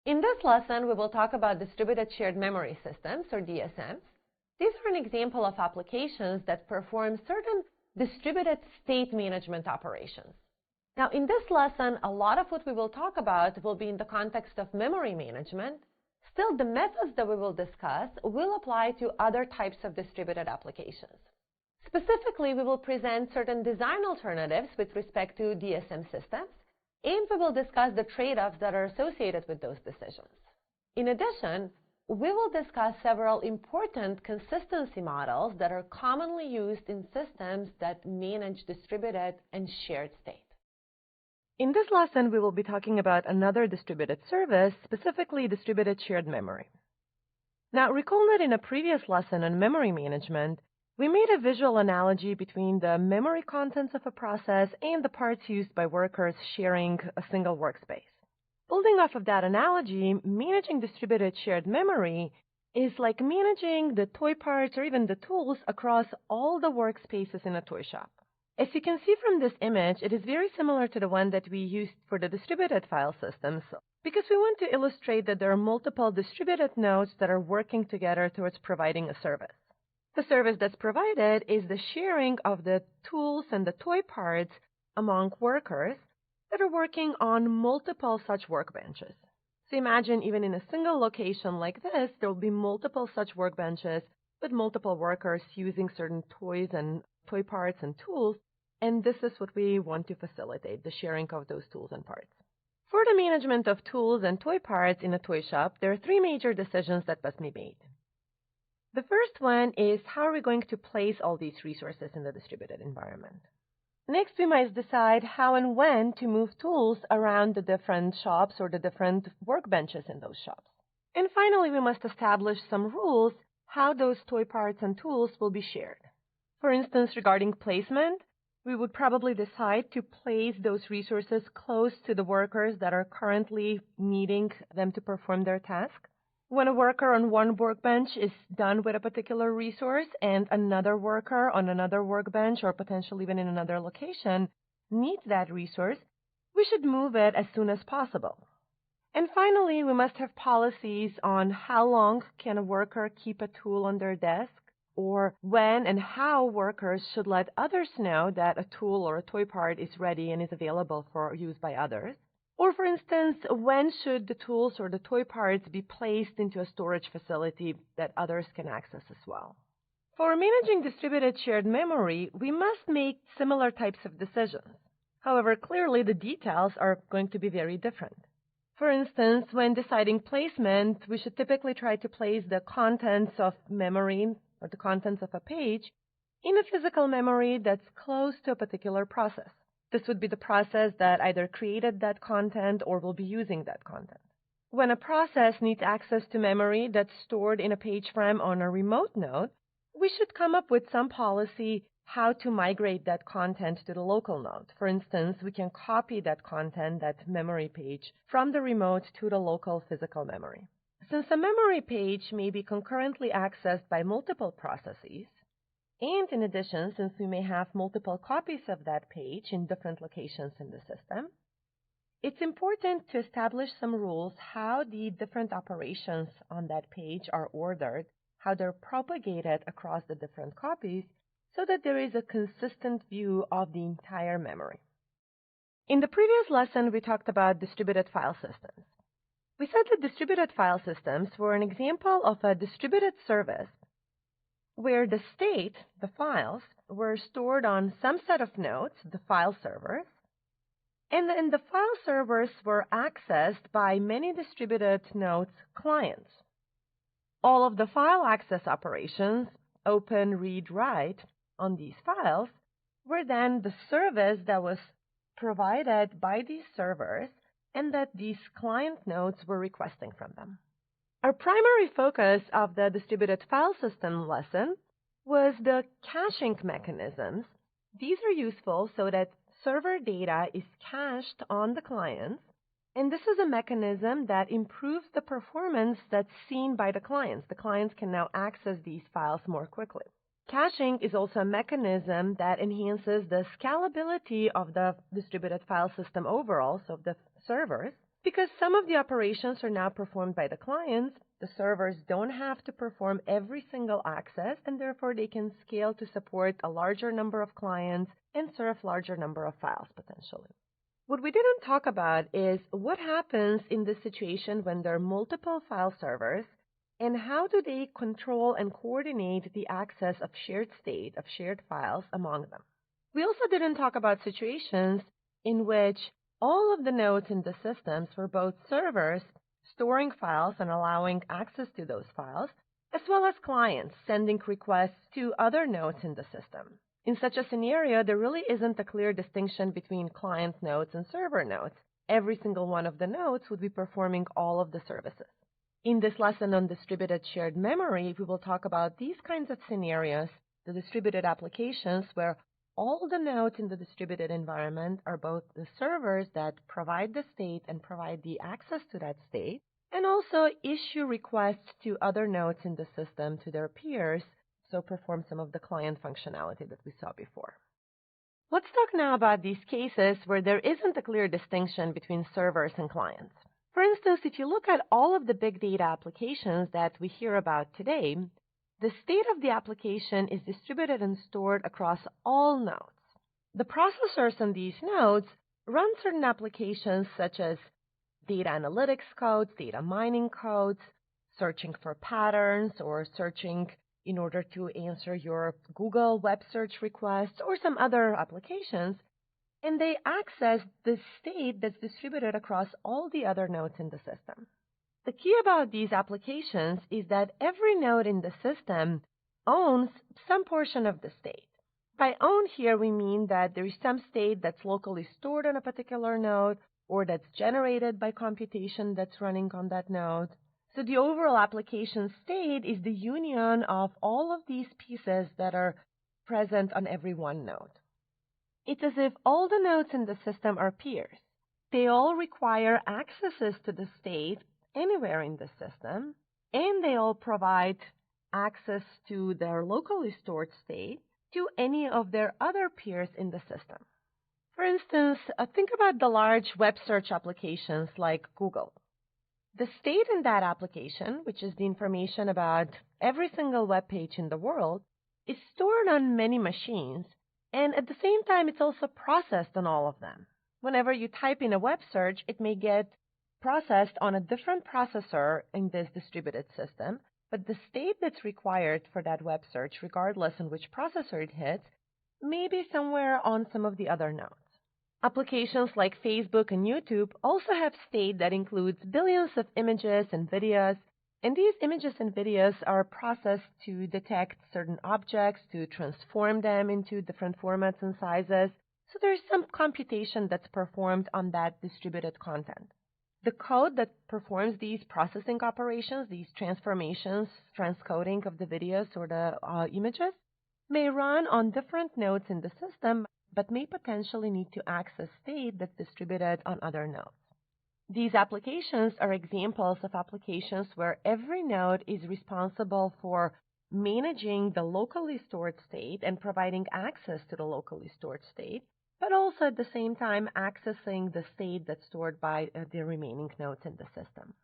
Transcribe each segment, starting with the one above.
In this lesson, we will talk about distributed shared memory systems, or DSMs. These are an example of applications that perform certain distributed state management operations. Now, in this lesson, a lot of what we will talk about will be in the context of memory management. Still, the methods that we will discuss will apply to other types of distributed applications. Specifically, we will present certain design alternatives with respect to DSM systems, and we will discuss the trade-offs that are associated with those decisions. In addition, we will discuss several important consistency models that are commonly used in systems that manage distributed and shared state. In this lesson, we will be talking about another distributed service, specifically distributed shared memory. Now, recall that in a previous lesson on memory management, we made a visual analogy between the memory contents of a process and the parts used by workers sharing a single workspace. Building off of that analogy, managing distributed shared memory is like managing the toy parts or even the tools across all the workspaces in a toy shop. As you can see from this image, it is very similar to the one that we used for the distributed file systems because we want to illustrate that there are multiple distributed nodes that are working together towards providing a service. The service that's provided is the sharing of the tools and the toy parts among workers that are working on multiple such workbenches. So imagine even in a single location like this, there will be multiple such workbenches with multiple workers using certain toys and toy parts and tools, and this is what we want to facilitate, the sharing of those tools and parts. For the management of tools and toy parts in a toy shop, there are three major decisions that must be made. The first one is how are we going to place all these resources in the distributed environment? Next, we must decide how and when to move tools around the different shops or the different workbenches in those shops. And finally, we must establish some rules how those toy parts and tools will be shared. For instance, regarding placement, we would probably decide to place those resources close to the workers that are currently needing them to perform their task. When a worker on one workbench is done with a particular resource and another worker on another workbench or potentially even in another location needs that resource, we should move it as soon as possible. And finally, we must have policies on how long can a worker keep a tool on their desk, or when and how workers should let others know that a tool or a toy part is ready and is available for use by others. Or, for instance, when should the tools or the toy parts be placed into a storage facility that others can access as well? For managing distributed shared memory, we must make similar types of decisions. However, clearly the details are going to be very different. For instance, when deciding placement, we should typically try to place the contents of memory or the contents of a page in a physical memory that's close to a particular process. This would be the process that either created that content or will be using that content. When a process needs access to memory that's stored in a page frame on a remote node, we should come up with some policy how to migrate that content to the local node. For instance, we can copy that content, that memory page, from the remote to the local physical memory. Since a memory page may be concurrently accessed by multiple processes, and in addition, since we may have multiple copies of that page in different locations in the system, it's important to establish some rules how the different operations on that page are ordered, how they're propagated across the different copies, so that there is a consistent view of the entire memory. In the previous lesson, we talked about distributed file systems. We said that distributed file systems were an example of a distributed service where the state, the files, were stored on some set of nodes, the file servers, and then the file servers were accessed by many distributed nodes clients. All of the file access operations, open, read, write, on these files, were then the service that was provided by these servers and that these client nodes were requesting from them. Our primary focus of the distributed file system lesson was the caching mechanisms. These are useful so that server data is cached on the clients, and this is a mechanism that improves the performance that's seen by the clients. The clients can now access these files more quickly. Caching is also a mechanism that enhances the scalability of the distributed file system overall, so of the servers, Because some of the operations are now performed by the clients, the servers don't have to perform every single access, and therefore they can scale to support a larger number of clients and serve larger number of files potentially. What we didn't talk about is what happens in this situation when there are multiple file servers, and how do they control and coordinate the access of shared state, of shared files among them. We also didn't talk about situations in which all of the nodes in the systems were both servers storing files and allowing access to those files, as well as clients sending requests to other nodes in the system. In such a scenario, there really isn't a clear distinction between client nodes and server nodes. Every single one of the nodes would be performing all of the services. In this lesson on distributed shared memory, we will talk about these kinds of scenarios, the distributed applications where all the nodes in the distributed environment are both the servers that provide the state and provide the access to that state, and also issue requests to other nodes in the system to their peers, so perform some of the client functionality that we saw before. Let's talk now about these cases where there isn't a clear distinction between servers and clients. For instance, if you look at all of the big data applications that we hear about today, the state of the application is distributed and stored across all nodes. The processors on these nodes run certain applications such as data analytics codes, data mining codes, searching for patterns, or searching in order to answer your Google web search requests, or some other applications, and they access the state that's distributed across all the other nodes in the system. The key about these applications is that every node in the system owns some portion of the state. By own here, we mean that there is some state that's locally stored on a particular node, or that's generated by computation that's running on that node. So the overall application state is the union of all of these pieces that are present on every one node. It's as if all the nodes in the system are peers. They all require accesses to the state anywhere in the system, and they all provide access to their locally stored state to any of their other peers in the system. For instance, think about the large web search applications like Google. The state in that application, which is the information about every single web page in the world, is stored on many machines, and at the same time, it's also processed on all of them. Whenever you type in a web search, it may get processed on a different processor in this distributed system, but the state that's required for that web search, regardless on which processor it hits, may be somewhere on some of the other nodes. Applications like Facebook and YouTube also have state that includes billions of images and videos, and these images and videos are processed to detect certain objects, to transform them into different formats and sizes. So there's some computation that's performed on that distributed content. The code that performs these processing operations, these transformations, transcoding of the videos or the images, may run on different nodes in the system, but may potentially need to access state that's distributed on other nodes. These applications are examples of applications where every node is responsible for managing the locally stored state and providing access to the locally stored state, but also at the same time accessing the state that's stored by the remaining nodes in the system.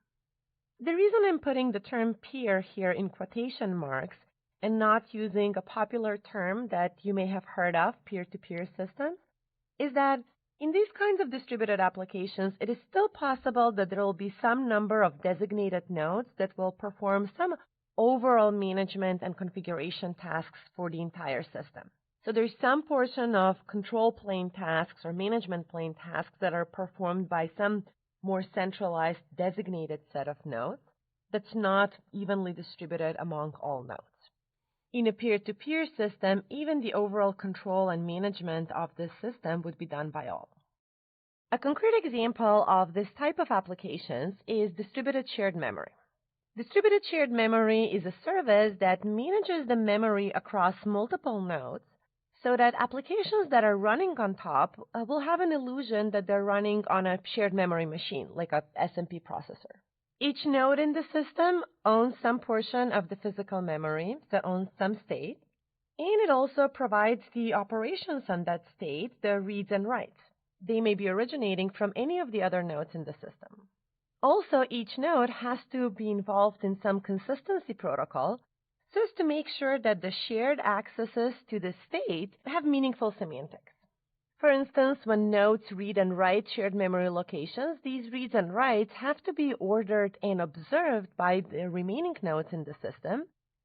The reason I'm putting the term peer here in quotation marks and not using a popular term that you may have heard of, peer-to-peer systems, is that in these kinds of distributed applications, it is still possible that there will be some number of designated nodes that will perform some overall management and configuration tasks for the entire system. So there's some portion of control plane tasks or management plane tasks that are performed by some more centralized designated set of nodes that's not evenly distributed among all nodes. In a peer-to-peer system, even the overall control and management of this system would be done by all. A concrete example of this type of applications is distributed shared memory. Distributed shared memory is a service that manages the memory across multiple nodes so that applications that are running on top will have an illusion that they're running on a shared memory machine, like a SMP processor. Each node in the system owns some portion of the physical memory, so owns some state, and it also provides the operations on that state, the reads and writes. they may be originating from any of the other nodes in the system. Also, each node has to be involved in some consistency protocol so as to make sure that the shared accesses to the state have meaningful semantics. For instance, when nodes read and write shared memory locations, these reads and writes have to be ordered and observed by the remaining nodes in the system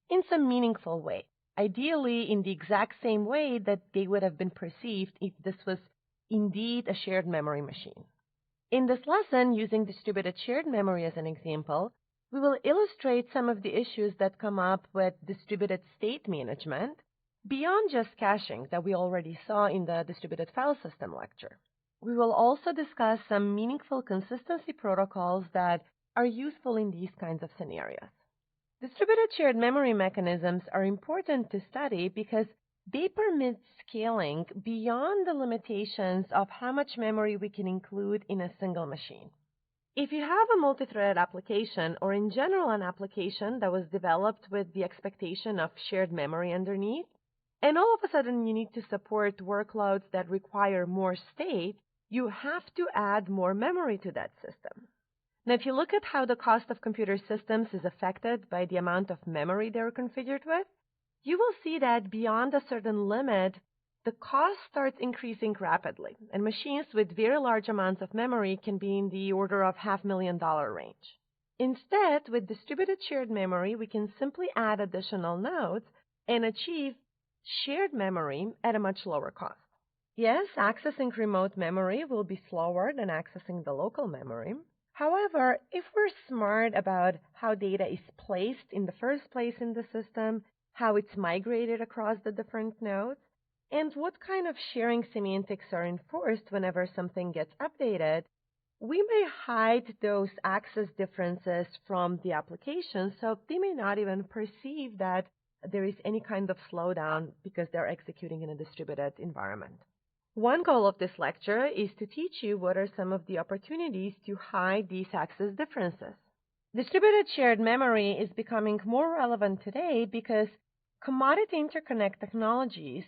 in some meaningful way, ideally in the exact same way that they would have been perceived if this was indeed a shared memory machine. In this lesson, using distributed shared memory as an example, we will illustrate some of the issues that come up with distributed state management beyond just caching that we already saw in the distributed file system lecture. We will also discuss some meaningful consistency protocols that are useful in these kinds of scenarios. Distributed shared memory mechanisms are important to study because they permit scaling beyond the limitations of how much memory we can include in a single machine. If you have a multi-threaded application, or in general an application that was developed with the expectation of shared memory underneath, and all of a sudden you need to support workloads that require more state, you have to add more memory to that system. Now, if you look at how the cost of computer systems is affected by the amount of memory they're configured with, you will see that beyond a certain limit, the cost starts increasing rapidly, and machines with very large amounts of memory can be in the order of $500,000 range. Instead, with distributed shared memory, we can simply add additional nodes and achieve shared memory at a much lower cost. Yes, accessing remote memory will be slower than accessing the local memory. However, if we're smart about how data is placed in the first place in the system, how it's migrated across the different nodes, and what kind of sharing semantics are enforced whenever something gets updated, we may hide those access differences from the application, so they may not even perceive that there is any kind of slowdown because they're executing in a distributed environment. One goal of this lecture is to teach you what are some of the opportunities to hide these access differences. Distributed shared memory is becoming more relevant today because commodity interconnect technologies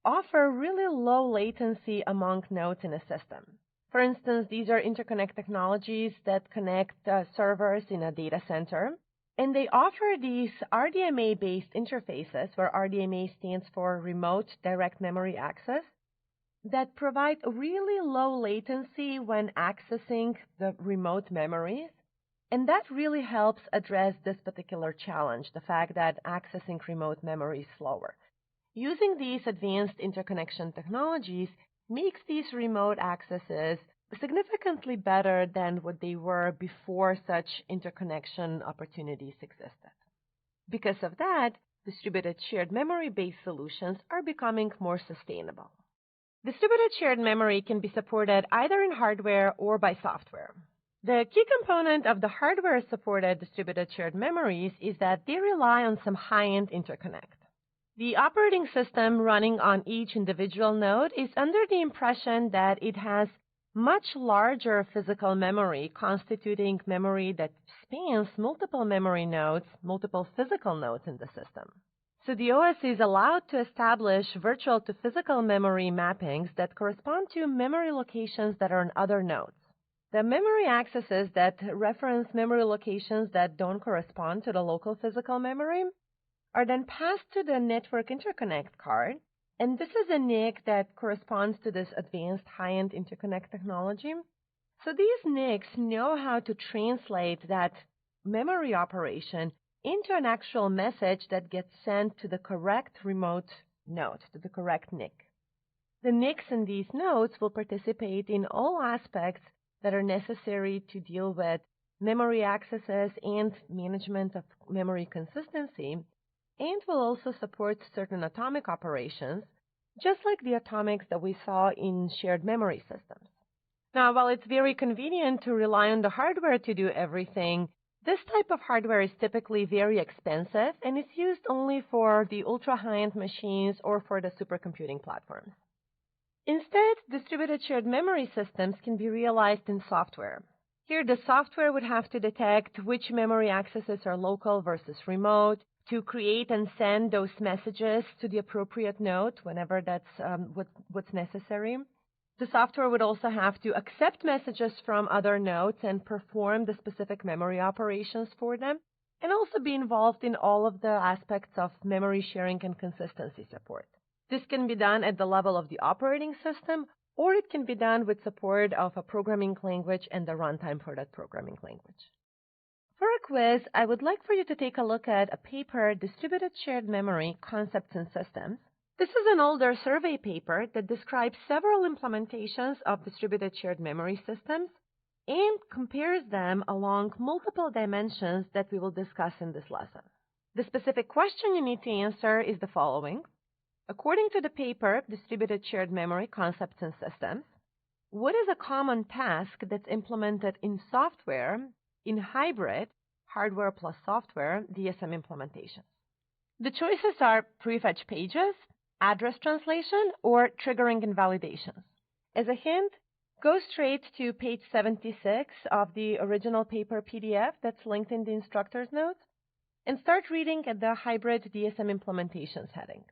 offer really low latency among nodes in a system. For instance, these are interconnect technologies that connect servers in a data center, and they offer these RDMA-based interfaces, where RDMA stands for Remote Direct Memory Access, that provide really low latency when accessing the remote memories. And that really helps address this particular challenge, the fact that accessing remote memory is slower. Using these advanced interconnection technologies makes these remote accesses significantly better than what they were before such interconnection opportunities existed. Because of that, distributed shared memory-based solutions are becoming more sustainable. Distributed shared memory can be supported either in hardware or by software. The key component of the hardware-supported distributed shared memories is that they rely on some high-end interconnect. The operating system running on each individual node is under the impression that it has much larger physical memory, constituting memory that spans multiple memory nodes, multiple physical nodes in the system. So the OS is allowed to establish virtual to physical memory mappings that correspond to memory locations that are on other nodes. The memory accesses that reference memory locations that don't correspond to the local physical memory are then passed to the network interconnect card, and this is a NIC that corresponds to this advanced high-end interconnect technology. So these NICs know how to translate that memory operation into an actual message that gets sent to the correct remote node, to the correct NIC. The NICs in these nodes will participate in all aspects that are necessary to deal with memory accesses and management of memory consistency, and will also support certain atomic operations, just like the atomics that we saw in shared memory systems. Now, while it's very convenient to rely on the hardware to do everything, this type of hardware is typically very expensive and is used only for the ultra-high-end machines or for the supercomputing platforms. Instead, distributed shared memory systems can be realized in software. Here, the software would have to detect which memory accesses are local versus remote, to create and send those messages to the appropriate node whenever that's what's necessary. The software would also have to accept messages from other nodes and perform the specific memory operations for them, and also be involved in all of the aspects of memory sharing and consistency support. This can be done at the level of the operating system, or it can be done with support of a programming language and the runtime for that programming language. For a quiz, I would like for you to take a look at a paper, Distributed Shared Memory, Concepts and Systems. This is an older survey paper that describes several implementations of distributed shared memory systems and compares them along multiple dimensions that we will discuss in this lesson. The specific question you need to answer is the following. According to the paper, Distributed Shared Memory, Concepts and Systems, what is a common task that's implemented in software in hybrid, hardware plus software, DSM implementations? The choices are prefetch pages, address translation, or triggering invalidations. As a hint, go straight to page 76 of the original paper PDF that's linked in the instructor's notes and start reading at the hybrid DSM implementations heading.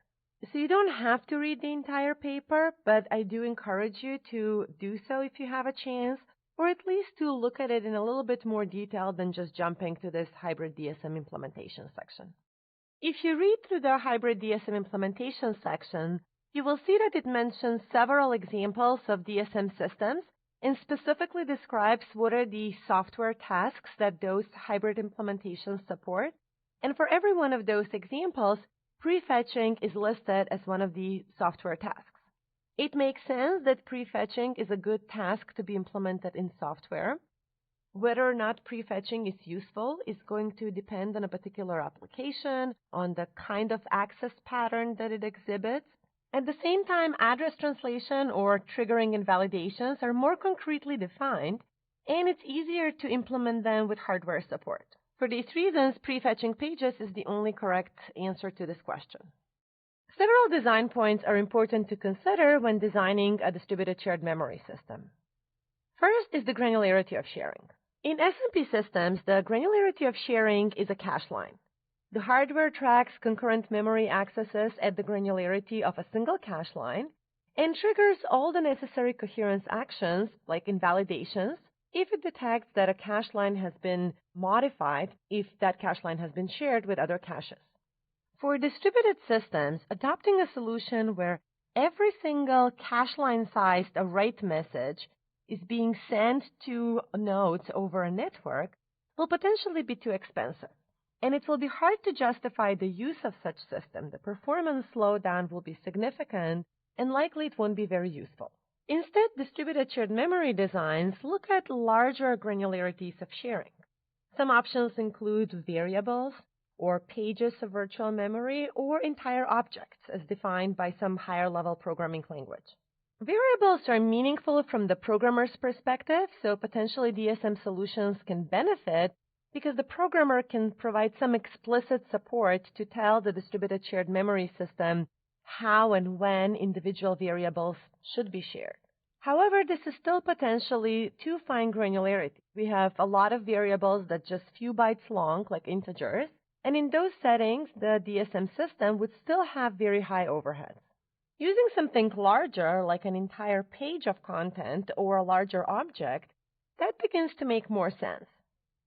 So you don't have to read the entire paper, but I do encourage you to do so if you have a chance, or at least to look at it in a little bit more detail than just jumping to this hybrid DSM implementation section. If you read through the hybrid DSM implementation section, you will see that it mentions several examples of DSM systems and specifically describes what are the software tasks that those hybrid implementations support. And for every one of those examples, prefetching is listed as one of the software tasks. It makes sense that prefetching is a good task to be implemented in software. Whether or not prefetching is useful is going to depend on a particular application, on the kind of access pattern that it exhibits. At the same time, address translation or triggering invalidations are more concretely defined, and it's easier to implement them with hardware support. For these reasons, prefetching pages is the only correct answer to this question. Several design points are important to consider when designing a distributed shared memory system. First is the granularity of sharing. In SMP systems, the granularity of sharing is a cache line. The hardware tracks concurrent memory accesses at the granularity of a single cache line and triggers all the necessary coherence actions, like invalidations, if it detects that a cache line has been modified, if that cache line has been shared with other caches. For distributed systems, adopting a solution where every single cache line sized write message is being sent to nodes over a network will potentially be too expensive, and it will be hard to justify the use of such system. The performance slowdown will be significant, and likely it won't be very useful. Instead, distributed shared memory designs look at larger granularities of sharing. Some options include variables, or pages of virtual memory, or entire objects as defined by some higher-level programming language. Variables are meaningful from the programmer's perspective, so potentially DSM solutions can benefit because the programmer can provide some explicit support to tell the distributed shared memory system how and when individual variables should be shared. However, this is still potentially too fine granularity. We have a lot of variables that just few bytes long, like integers, and in those settings, the DSM system would still have very high overheads. Using something larger, like an entire page of content or a larger object, that begins to make more sense.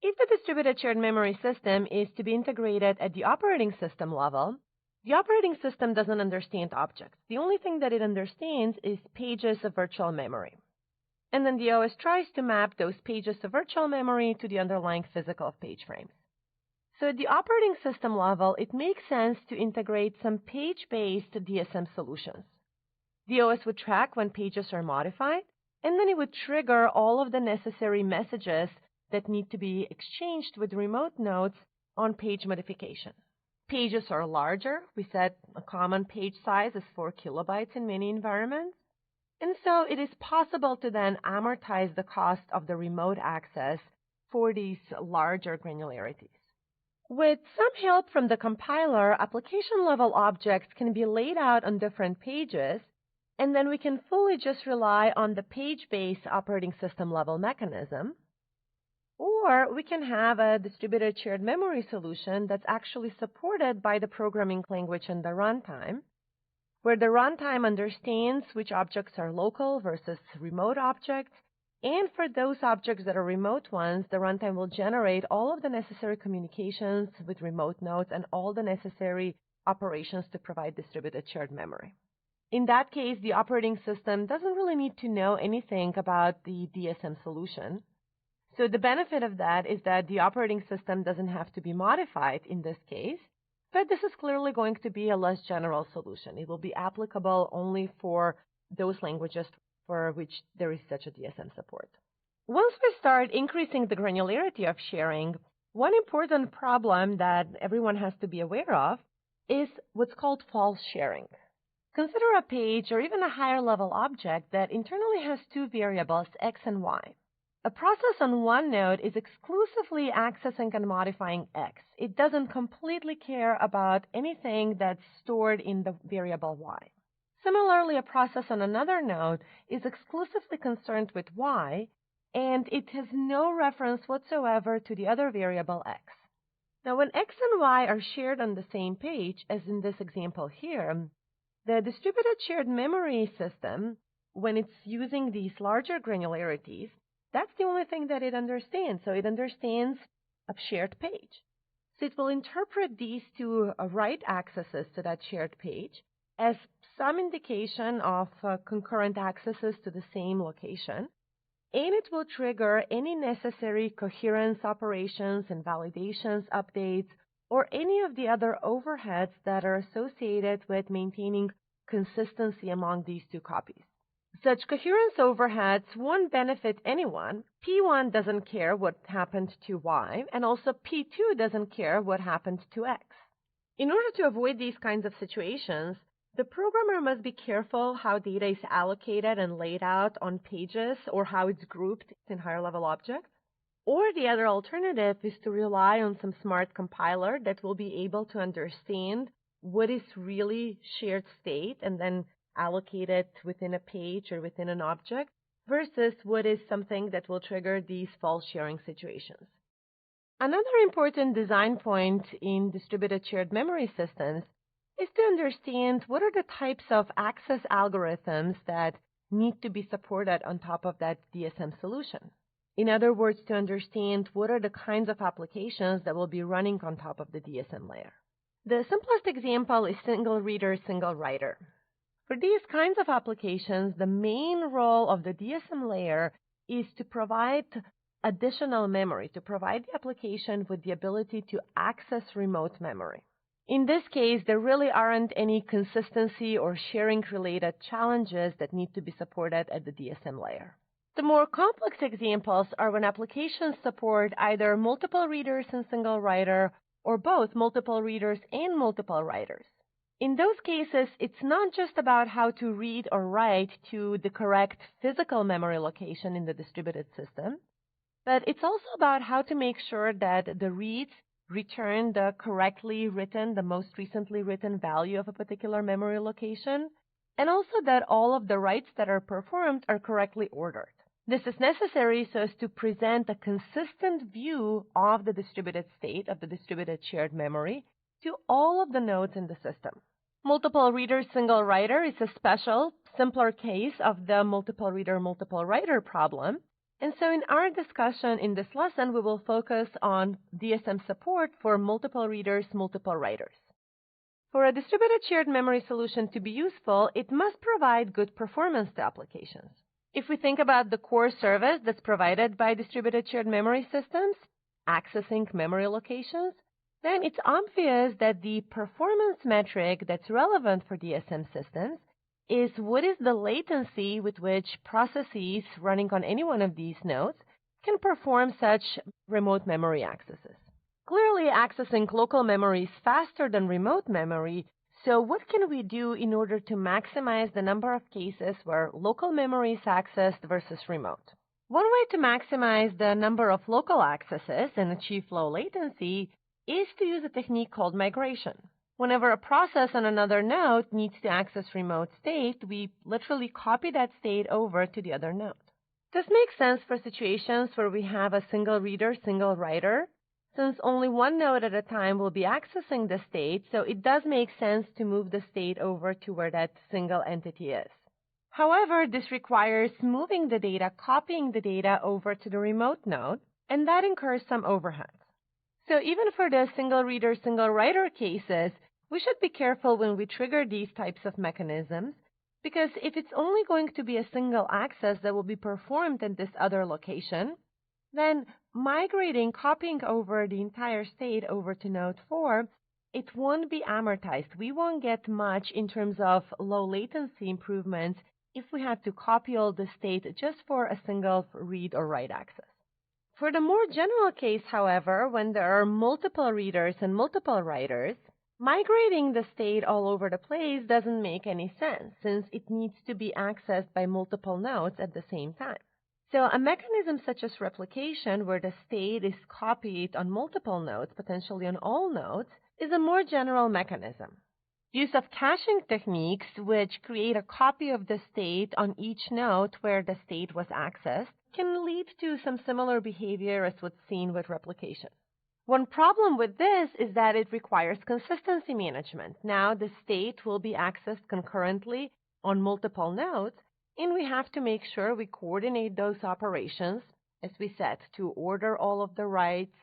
If the distributed shared memory system is to be integrated at the operating system level, the operating system doesn't understand objects. The only thing that it understands is pages of virtual memory. And then the OS tries to map those pages of virtual memory to the underlying physical page frames. So at the operating system level, it makes sense to integrate some page-based DSM solutions. The OS would track when pages are modified, and then it would trigger all of the necessary messages that need to be exchanged with remote nodes on page modification. Pages are larger. We said a common page size is 4 kilobytes in many environments. And so it is possible to then amortize the cost of the remote access for these larger granularities. With some help from the compiler, application-level objects can be laid out on different pages, and then we can fully just rely on the page-based operating system-level mechanism. Or we can have a distributed shared memory solution that's actually supported by the programming language and the runtime. where the runtime understands which objects are local versus remote objects. And for those objects that are remote ones, the runtime will generate all of the necessary communications with remote nodes and all the necessary operations to provide distributed shared memory. In that case, the operating system doesn't really need to know anything about the DSM solution. So the benefit of that is that the operating system doesn't have to be modified in this case, but this is clearly going to be a less general solution. It will be applicable only for those languages for which there is such a DSM support. Once we start increasing the granularity of sharing, one important problem that everyone has to be aware of is what's called false sharing. Consider a page or even a higher level object that internally has two variables, x and y. A process on one node is exclusively accessing and modifying x. It doesn't completely care about anything that's stored in the variable y. Similarly, a process on another node is exclusively concerned with y, and it has no reference whatsoever to the other variable x. Now, when x and y are shared on the same page, as in this example here, the distributed shared memory system, when it's using these larger granularities, that's the only thing that it understands. So it understands a shared page. So it will interpret these two write accesses to that shared page as some indication of concurrent accesses to the same location, and it will trigger any necessary coherence operations and validations updates or any of the other overheads that are associated with maintaining consistency among these two copies. Such coherence overheads won't benefit anyone. P1 doesn't care what happened to Y, and also P2 doesn't care what happened to X. In order to avoid these kinds of situations, the programmer must be careful how data is allocated and laid out on pages or how it's grouped in higher-level objects. Or the other alternative is to rely on some smart compiler that will be able to understand what is really shared state and then allocate it within a page or within an object versus what is something that will trigger these false sharing situations. Another important design point in distributed shared memory systems is to understand what are the types of access algorithms that need to be supported on top of that DSM solution. In other words, to understand what are the kinds of applications that will be running on top of the DSM layer. The simplest example is single reader, single writer. For these kinds of applications, the main role of the DSM layer is to provide additional memory, to provide the application with the ability to access remote memory. In this case, there really aren't any consistency or sharing-related challenges that need to be supported at the DSM layer. The more complex examples are when applications support either multiple readers and single writer or both multiple readers and multiple writers. In those cases, it's not just about how to read or write to the correct physical memory location in the distributed system, but it's also about how to make sure that the reads return the correctly written, the most recently written value of a particular memory location, and also that all of the writes that are performed are correctly ordered. This is necessary so as to present a consistent view of the distributed state of the distributed shared memory to all of the nodes in the system. Multiple reader, single writer is a special, simpler case of the multiple reader, multiple writer problem. And so in our discussion in this lesson, we will focus on DSM support for multiple readers, multiple writers. For a distributed shared memory solution to be useful, it must provide good performance to applications. If we think about the core service that's provided by distributed shared memory systems, accessing memory locations, then it's obvious that the performance metric that's relevant for DSM systems is what is the latency with which processes running on any one of these nodes can perform such remote memory accesses. Clearly, accessing local memory is faster than remote memory, so what can we do in order to maximize the number of cases where local memory is accessed versus remote? One way to maximize the number of local accesses and achieve low latency is to use a technique called migration. Whenever a process on another node needs to access remote state, we literally copy that state over to the other node. This makes sense for situations where we have a single reader, single writer since only one node at a time will be accessing the state, so it does make sense to move the state over to where that single entity is. However, this requires moving the data, copying the data over to the remote node, and that incurs some overhead. So even for the single reader, single writer cases, we should be careful when we trigger these types of mechanisms, because if it's only going to be a single access that will be performed in this other location, then migrating, copying over the entire state over to node 4, it won't be amortized. We won't get much in terms of low latency improvements if we had to copy all the state just for a single read or write access. For the more general case, however, when there are multiple readers and multiple writers, migrating the state all over the place doesn't make any sense, since it needs to be accessed by multiple nodes at the same time. So a mechanism such as replication, where the state is copied on multiple nodes, potentially on all nodes, is a more general mechanism. Use of caching techniques, which create a copy of the state on each node where the state was accessed, can lead to some similar behavior as what's seen with replication. One problem with this is that it requires consistency management. Now the state will be accessed concurrently on multiple nodes, and we have to make sure we coordinate those operations, as we said, to order all of the writes,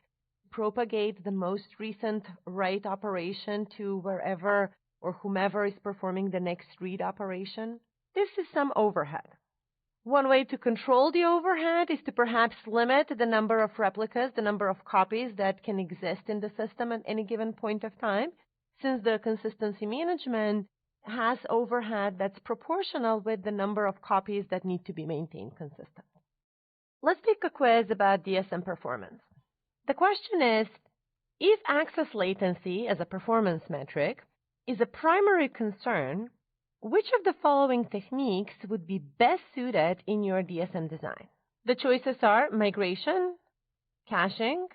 propagate the most recent write operation to wherever or whomever is performing the next read operation. This is some overhead. One way to control the overhead is to perhaps limit the number of replicas, the number of copies that can exist in the system at any given point of time, since the consistency management has overhead that's proportional with the number of copies that need to be maintained consistent. Let's take a quiz about DSM performance. The question is, if access latency as a performance metric is a primary concern, which of the following techniques would be best suited in your DSM design? The choices are migration, caching,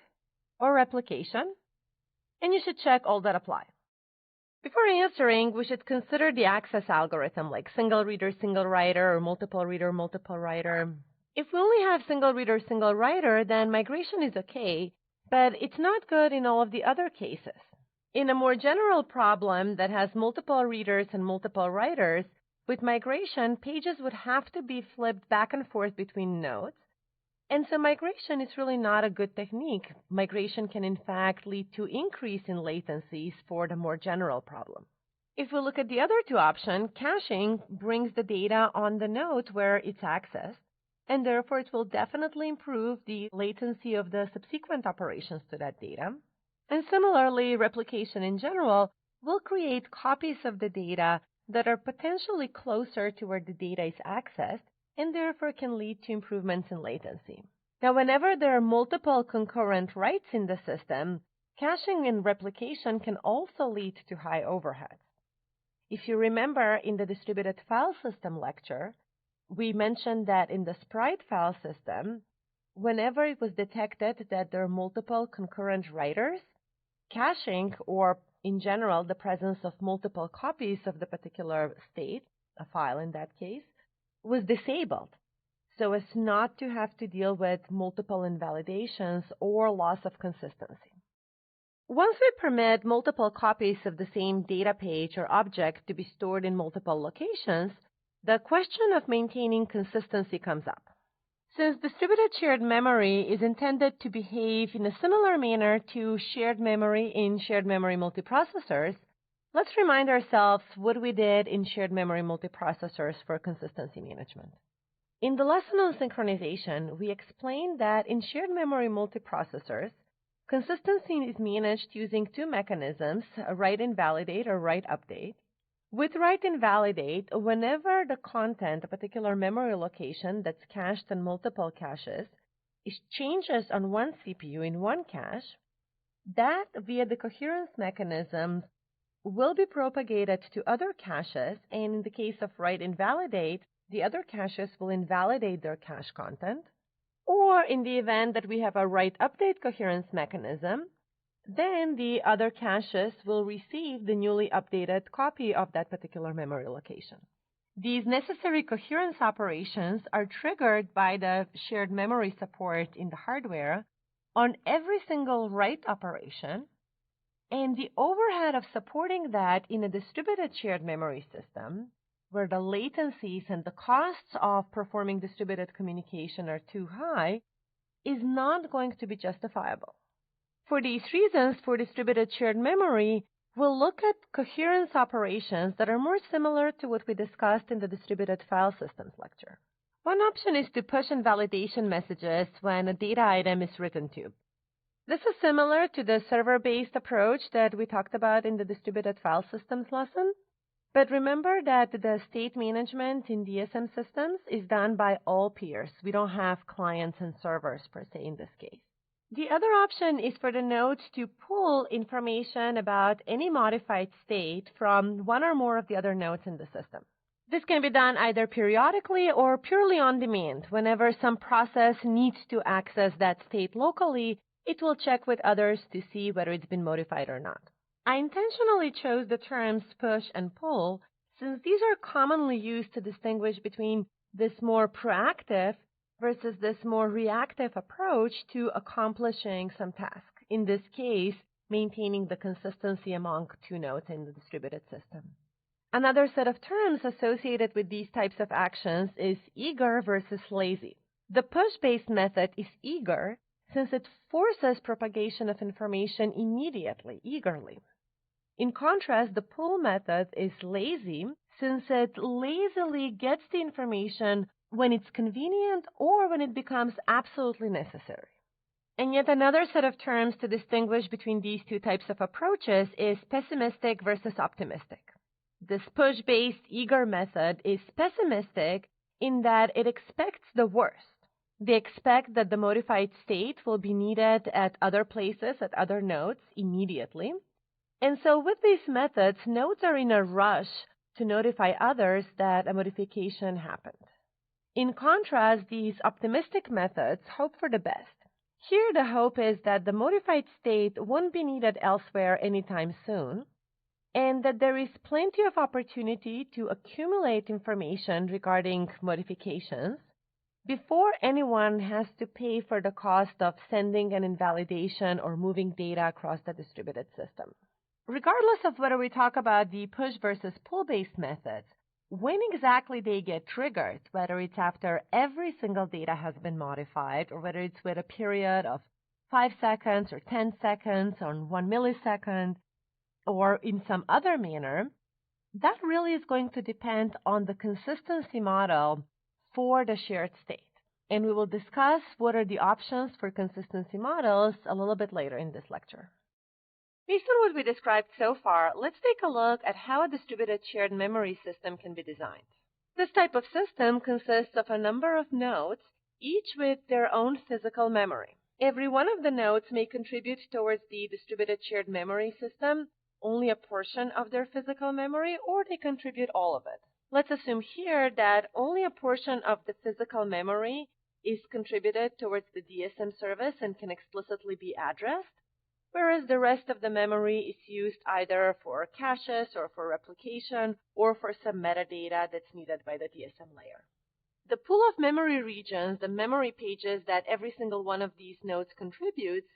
or replication, and you should check all that apply. Before answering, we should consider the access algorithm, like single reader, single writer, or multiple reader, multiple writer. If we only have single reader, single writer, then migration is okay, but it's not good in all of the other cases. In a more general problem that has multiple readers and multiple writers, with migration, pages would have to be flipped back and forth between nodes. And so migration is really not a good technique. Migration can, in fact, lead to increase in latencies for the more general problem. If we look at the other two options, caching brings the data on the node where it's accessed, and therefore it will definitely improve the latency of the subsequent operations to that data. And similarly, replication in general will create copies of the data that are potentially closer to where the data is accessed, and therefore can lead to improvements in latency. Now, whenever there are multiple concurrent writes in the system, caching and replication can also lead to high overheads. If you remember in the distributed file system lecture, we mentioned that in the sprite file system, whenever it was detected that there are multiple concurrent writers, caching, or in general, the presence of multiple copies of the particular state, a file in that case, was disabled, so as not to have to deal with multiple invalidations or loss of consistency. Once we permit multiple copies of the same data page or object to be stored in multiple locations, the question of maintaining consistency comes up. Since distributed shared memory is intended to behave in a similar manner to shared memory in shared memory multiprocessors, let's remind ourselves what we did in shared memory multiprocessors for consistency management. In the lesson on synchronization, we explained that in shared memory multiprocessors, consistency is managed using two mechanisms, write invalidate or write update. With write invalidate, whenever the content, a particular memory location that's cached in multiple caches, changes on one CPU in one cache, that via the coherence mechanism will be propagated to other caches, and in the case of write invalidate, the other caches will invalidate their cache content. Or in the event that we have a write update coherence mechanism, then the other caches will receive the newly updated copy of that particular memory location. These necessary coherence operations are triggered by the shared memory support in the hardware, on every single write operation, and the overhead of supporting that in a distributed shared memory system, where the latencies and the costs of performing distributed communication are too high, is not going to be justifiable. For these reasons, for distributed shared memory, we'll look at coherence operations that are more similar to what we discussed in the distributed file systems lecture. One option is to push invalidation messages when a data item is written to. This is similar to the server-based approach that we talked about in the distributed file systems lesson. But remember that the state management in DSM systems is done by all peers. We don't have clients and servers per se in this case. The other option is for the nodes to pull information about any modified state from one or more of the other nodes in the system. This can be done either periodically or purely on demand. Whenever some process needs to access that state locally, it will check with others to see whether it's been modified or not. I intentionally chose the terms push and pull since these are commonly used to distinguish between this more proactive versus this more reactive approach to accomplishing some task. In this case, maintaining the consistency among two nodes in the distributed system. Another set of terms associated with these types of actions is eager versus lazy. The push-based method is eager since it forces propagation of information immediately, eagerly. In contrast, the pull method is lazy since it lazily gets the information when it's convenient or when it becomes absolutely necessary. And yet another set of terms to distinguish between these two types of approaches is pessimistic versus optimistic. This push-based eager method is pessimistic in that it expects the worst. They expect that the modified state will be needed at other places, at other nodes, immediately. And so with these methods, nodes are in a rush to notify others that a modification happened. In contrast, these optimistic methods hope for the best. Here, the hope is that the modified state won't be needed elsewhere anytime soon, and that there is plenty of opportunity to accumulate information regarding modifications before anyone has to pay for the cost of sending an invalidation or moving data across the distributed system. Regardless of whether we talk about the push versus pull-based methods, when exactly they get triggered, whether it's after every single data has been modified or whether it's with a period of 5 seconds or 10 seconds or 1 millisecond or in some other manner, that really is going to depend on the consistency model for the shared state. And we will discuss what are the options for consistency models a little bit later in this lecture. Based on what we described so far, let's take a look at how a distributed shared memory system can be designed. This type of system consists of a number of nodes, each with their own physical memory. Every one of the nodes may contribute towards the distributed shared memory system only a portion of their physical memory, or they contribute all of it. Let's assume here that only a portion of the physical memory is contributed towards the DSM service and can explicitly be addressed, whereas the rest of the memory is used either for caches or for replication or for some metadata that's needed by the DSM layer. The pool of memory regions, the memory pages that every single one of these nodes contributes,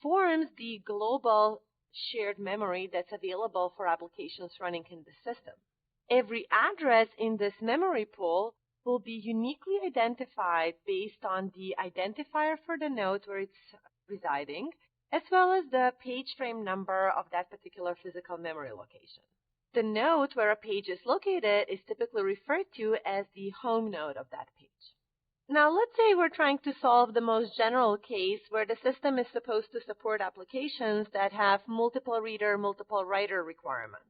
forms the global shared memory that's available for applications running in the system. Every address in this memory pool will be uniquely identified based on the identifier for the node where it's residing, as well as the page frame number of that particular physical memory location. The node where a page is located is typically referred to as the home node of that page. Now, let's say we're trying to solve the most general case where the system is supposed to support applications that have multiple reader, multiple writer requirements.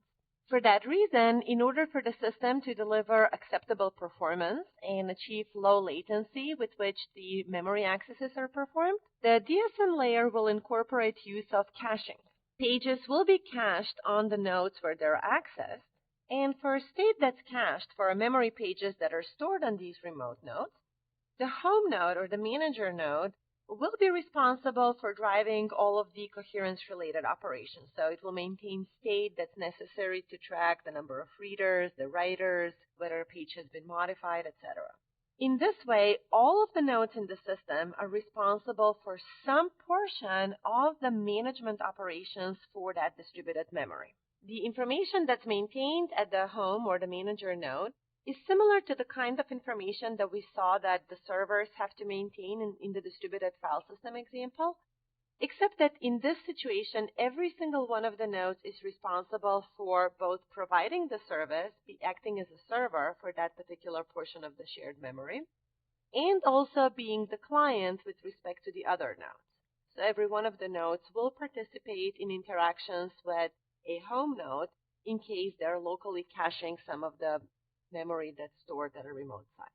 For that reason, in order for the system to deliver acceptable performance and achieve low latency with which the memory accesses are performed, the DSM layer will incorporate use of caching. Pages will be cached on the nodes where they're accessed, and for a state that's cached for memory pages that are stored on these remote nodes, the home node or the manager node will be responsible for driving all of the coherence-related operations. So it will maintain state that's necessary to track the number of readers, the writers, whether a page has been modified, etc. In this way, all of the nodes in the system are responsible for some portion of the management operations for that distributed memory. The information that's maintained at the home or the manager node is similar to the kind of information that we saw that the servers have to maintain in the distributed file system example, except that in this situation, every single one of the nodes is responsible for both providing the service, acting as a server for that particular portion of the shared memory, and also being the client with respect to the other nodes. So every one of the nodes will participate in interactions with a home node in case they're locally caching some of the memory that's stored at a remote site.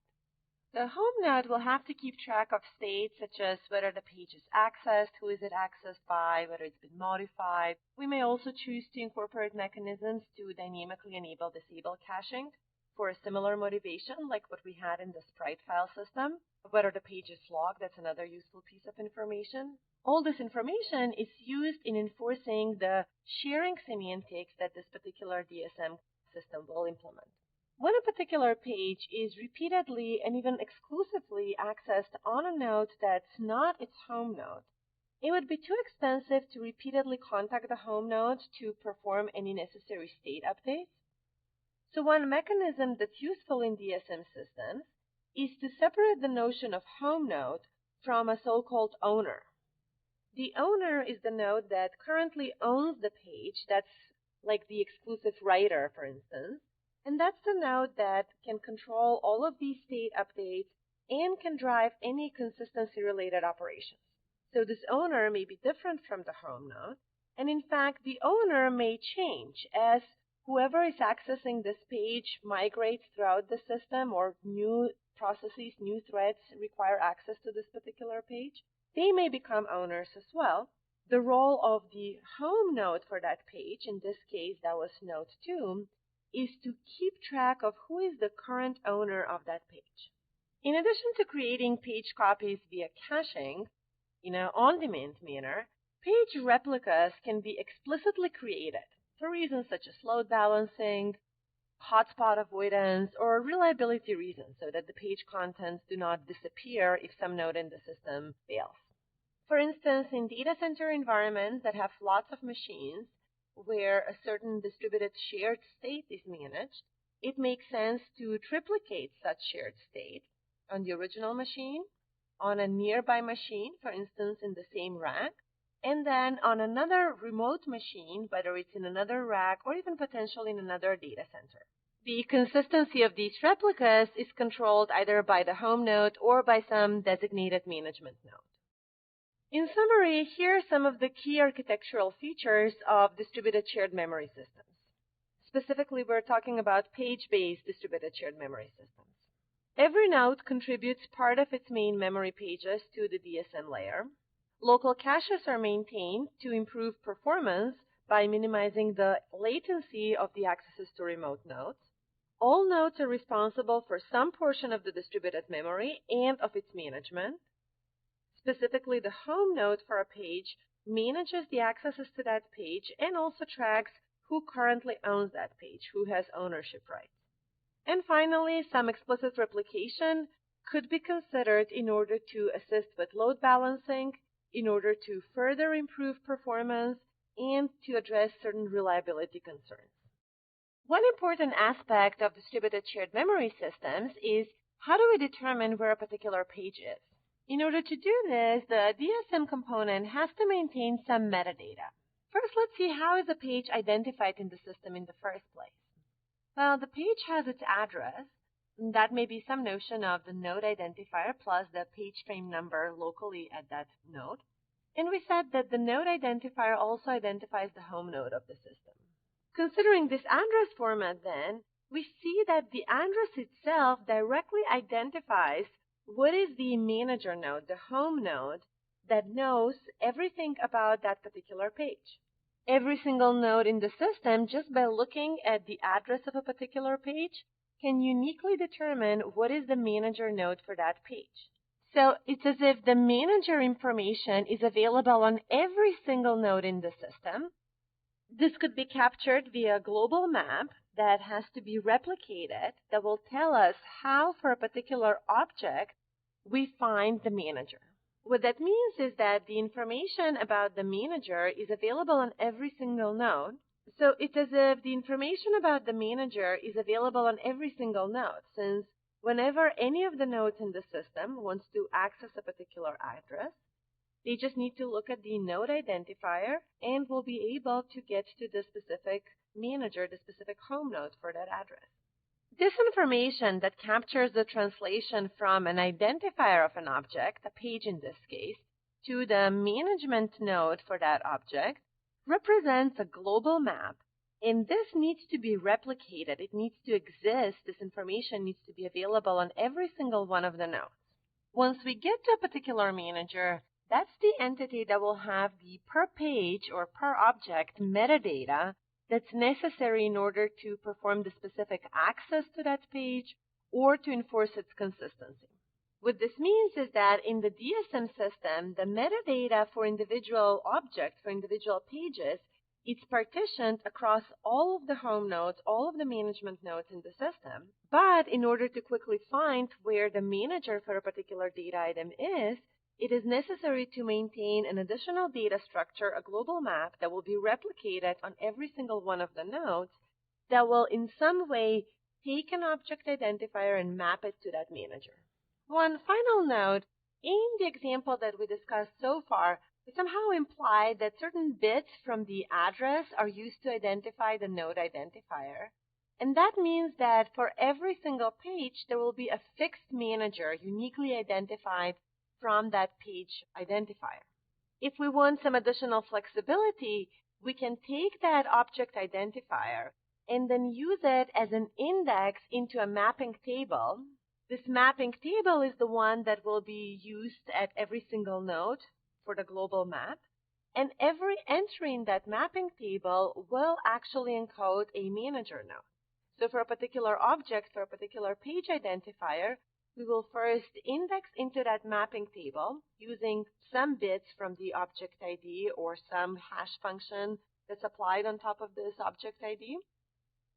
The home node will have to keep track of states such as whether the page is accessed, who is it accessed by, whether it's been modified. We may also choose to incorporate mechanisms to dynamically enable disable caching for a similar motivation like what we had in the sprite file system. Whether the page is logged, that's another useful piece of information. All this information is used in enforcing the sharing semantics that this particular DSM system will implement. When a particular page is repeatedly and even exclusively accessed on a node that's not its home node, it would be too expensive to repeatedly contact the home node to perform any necessary state updates. So one mechanism that's useful in DSM systems is to separate the notion of home node from a so-called owner. The owner is the node that currently owns the page, that's like the exclusive writer, for instance, and that's the node that can control all of these state updates and can drive any consistency-related operations. So this owner may be different from the home node, and in fact, the owner may change as whoever is accessing this page migrates throughout the system or new processes, new threads require access to this particular page. They may become owners as well. The role of the home node for that page, in this case that was node 2, is to keep track of who is the current owner of that page. In addition to creating page copies via caching in an on-demand manner, page replicas can be explicitly created for reasons such as load balancing, hotspot avoidance, or reliability reasons so that the page contents do not disappear if some node in the system fails. For instance, in data center environments that have lots of machines where a certain distributed shared state is managed, it makes sense to triplicate such shared state on the original machine, on a nearby machine, for instance, in the same rack, and then on another remote machine, whether it's in another rack or even potentially in another data center. The consistency of these replicas is controlled either by the home node or by some designated management node. In summary, here are some of the key architectural features of distributed shared memory systems. Specifically, we're talking about page-based distributed shared memory systems. Every node contributes part of its main memory pages to the DSM layer. Local caches are maintained to improve performance by minimizing the latency of the accesses to remote nodes. All nodes are responsible for some portion of the distributed memory and of its management. Specifically, the home node for a page manages the accesses to that page and also tracks who currently owns that page, who has ownership rights. And finally, some explicit replication could be considered in order to assist with load balancing, in order to further improve performance, and to address certain reliability concerns. One important aspect of distributed shared memory systems is how do we determine where a particular page is? In order to do this, the DSM component has to maintain some metadata. First, let's see how is a page identified in the system in the first place. Well, the page has its address. That may be some notion of the node identifier plus the page frame number locally at that node. And we said that the node identifier also identifies the home node of the system. Considering this address format then, we see that the address itself directly identifies what is the manager node, the home node, that knows everything about that particular page. Every single node in the system, just by looking at the address of a particular page, can uniquely determine what is the manager node for that page. So it's as if the manager information is available on every single node in the system. This could be captured via a global map that has to be replicated that will tell us how, for a particular object, we find the manager. What that means is that the information about the manager is available on every single node. So it's as if the information about the manager is available on every single node, since whenever any of the nodes in the system wants to access a particular address, they just need to look at the node identifier and will be able to get to the specific manager, the specific home node for that address. This information that captures the translation from an identifier of an object, a page in this case, to the management node for that object, represents a global map, and this needs to be replicated. It needs to exist. This information needs to be available on every single one of the nodes. Once we get to a particular manager, that's the entity that will have the per page or per object metadata that's necessary in order to perform the specific access to that page or to enforce its consistency. What this means is that in the DSM system, the metadata for individual objects, for individual pages, it's partitioned across all of the home nodes, all of the management nodes in the system. But in order to quickly find where the manager for a particular data item is, it is necessary to maintain an additional data structure, a global map that will be replicated on every single one of the nodes that will in some way take an object identifier and map it to that manager. One final note, in the example that we discussed so far, we somehow implied that certain bits from the address are used to identify the node identifier. And that means that for every single page, there will be a fixed manager uniquely identified from that page identifier. If we want some additional flexibility, we can take that object identifier and then use it as an index into a mapping table. This mapping table is the one that will be used at every single node for the global map, and every entry in that mapping table will actually encode a manager node. So for a particular object, for a particular page identifier, we will first index into that mapping table using some bits from the object ID or some hash function that's applied on top of this object ID.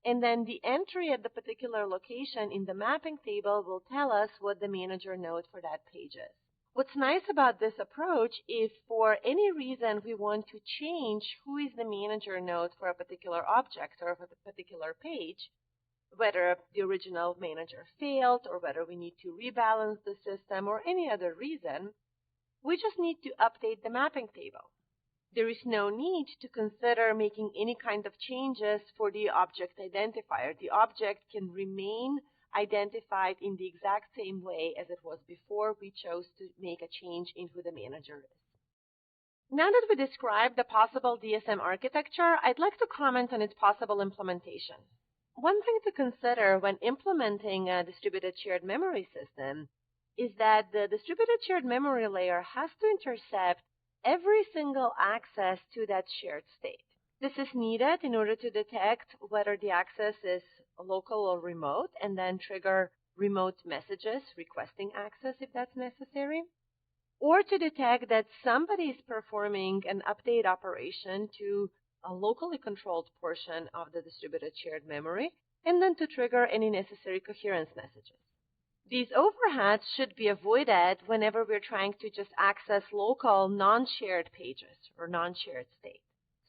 And then the entry at the particular location in the mapping table will tell us what the manager node for that page is. What's nice about this approach, if for any reason we want to change who is the manager node for a particular object or for a particular page, whether the original manager failed or whether we need to rebalance the system or any other reason, we just need to update the mapping table. There is no need to consider making any kind of changes for the object identifier. The object can remain identified in the exact same way as it was before we chose to make a change in who the manager is. Now that we described the possible DSM architecture, I'd like to comment on its possible implementation. One thing to consider when implementing a distributed shared memory system is that the distributed shared memory layer has to intercept every single access to that shared state. This is needed in order to detect whether the access is local or remote and then trigger remote messages requesting access if that's necessary, or to detect that somebody is performing an update operation to a locally controlled portion of the distributed shared memory, and then to trigger any necessary coherence messages. These overheads should be avoided whenever we're trying to just access local non-shared pages or non-shared state.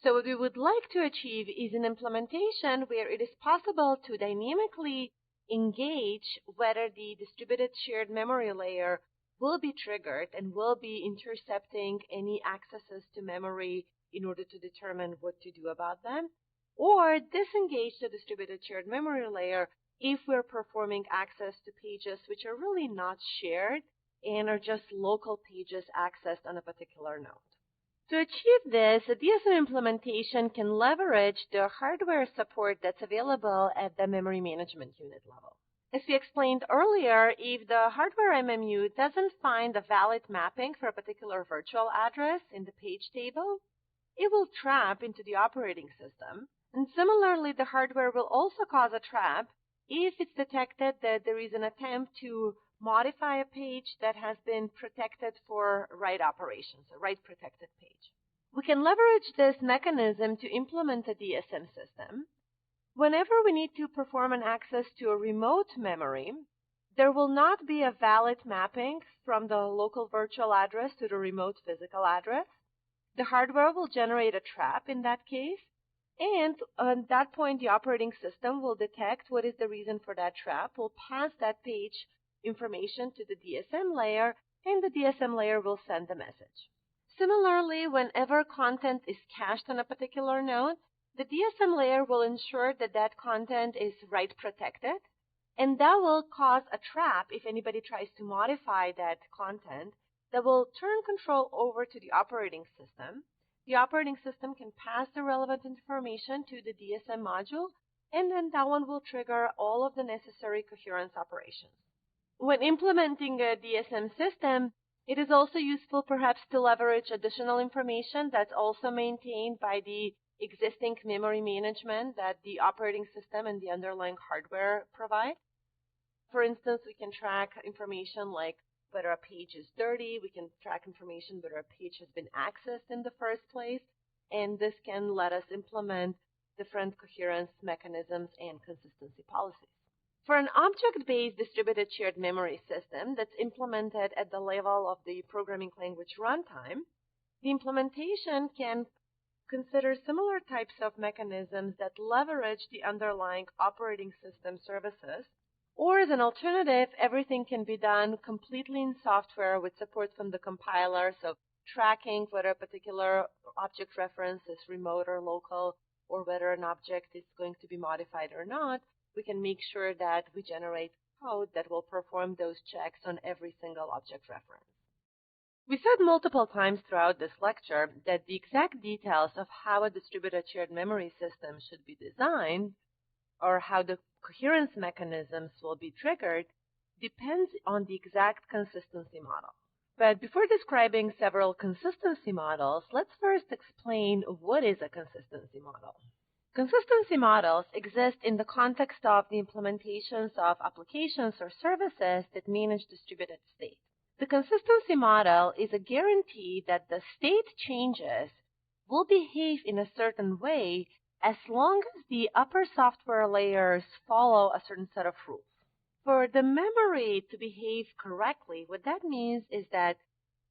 So what we would like to achieve is an implementation where it is possible to dynamically engage whether the distributed shared memory layer will be triggered and will be intercepting any accesses to memory in order to determine what to do about them, or disengage the distributed shared memory layer if we're performing access to pages which are really not shared and are just local pages accessed on a particular node. To achieve this, a DSM implementation can leverage the hardware support that's available at the memory management unit level. As we explained earlier, if the hardware MMU doesn't find a valid mapping for a particular virtual address in the page table, it will trap into the operating system. And similarly, the hardware will also cause a trap if it's detected that there is an attempt to modify a page that has been protected for write operations, a write-protected page. We can leverage this mechanism to implement a DSM system. Whenever we need to perform an access to a remote memory, there will not be a valid mapping from the local virtual address to the remote physical address. The hardware will generate a trap in that case, and at that point, the operating system will detect what is the reason for that trap, will pass that page information to the DSM layer, and the DSM layer will send the message. Similarly, whenever content is cached on a particular node, the DSM layer will ensure that that content is write protected, and that will cause a trap if anybody tries to modify that content that will turn control over to the operating system. The operating system can pass the relevant information to the DSM module, and then that one will trigger all of the necessary coherence operations. When implementing a DSM system, it is also useful perhaps to leverage additional information that's also maintained by the existing memory management that the operating system and the underlying hardware provide. For instance, we can track information like whether a page is dirty, we can track information whether a page has been accessed in the first place, and this can let us implement different coherence mechanisms and consistency policies. For an object-based distributed shared memory system that's implemented at the level of the programming language runtime, the implementation can consider similar types of mechanisms that leverage the underlying operating system services. Or as an alternative, everything can be done completely in software with support from the compiler, so tracking whether a particular object reference is remote or local, or whether an object is going to be modified or not. We can make sure that we generate code that will perform those checks on every single object reference. We said multiple times throughout this lecture that the exact details of how a distributed shared memory system should be designed, or how the coherence mechanisms will be triggered, depends on the exact consistency model. But before describing several consistency models, let's first explain what is a consistency model. Consistency models exist in the context of the implementations of applications or services that manage distributed state. The consistency model is a guarantee that the state changes will behave in a certain way as long as the upper software layers follow a certain set of rules. For the memory to behave correctly, what that means is that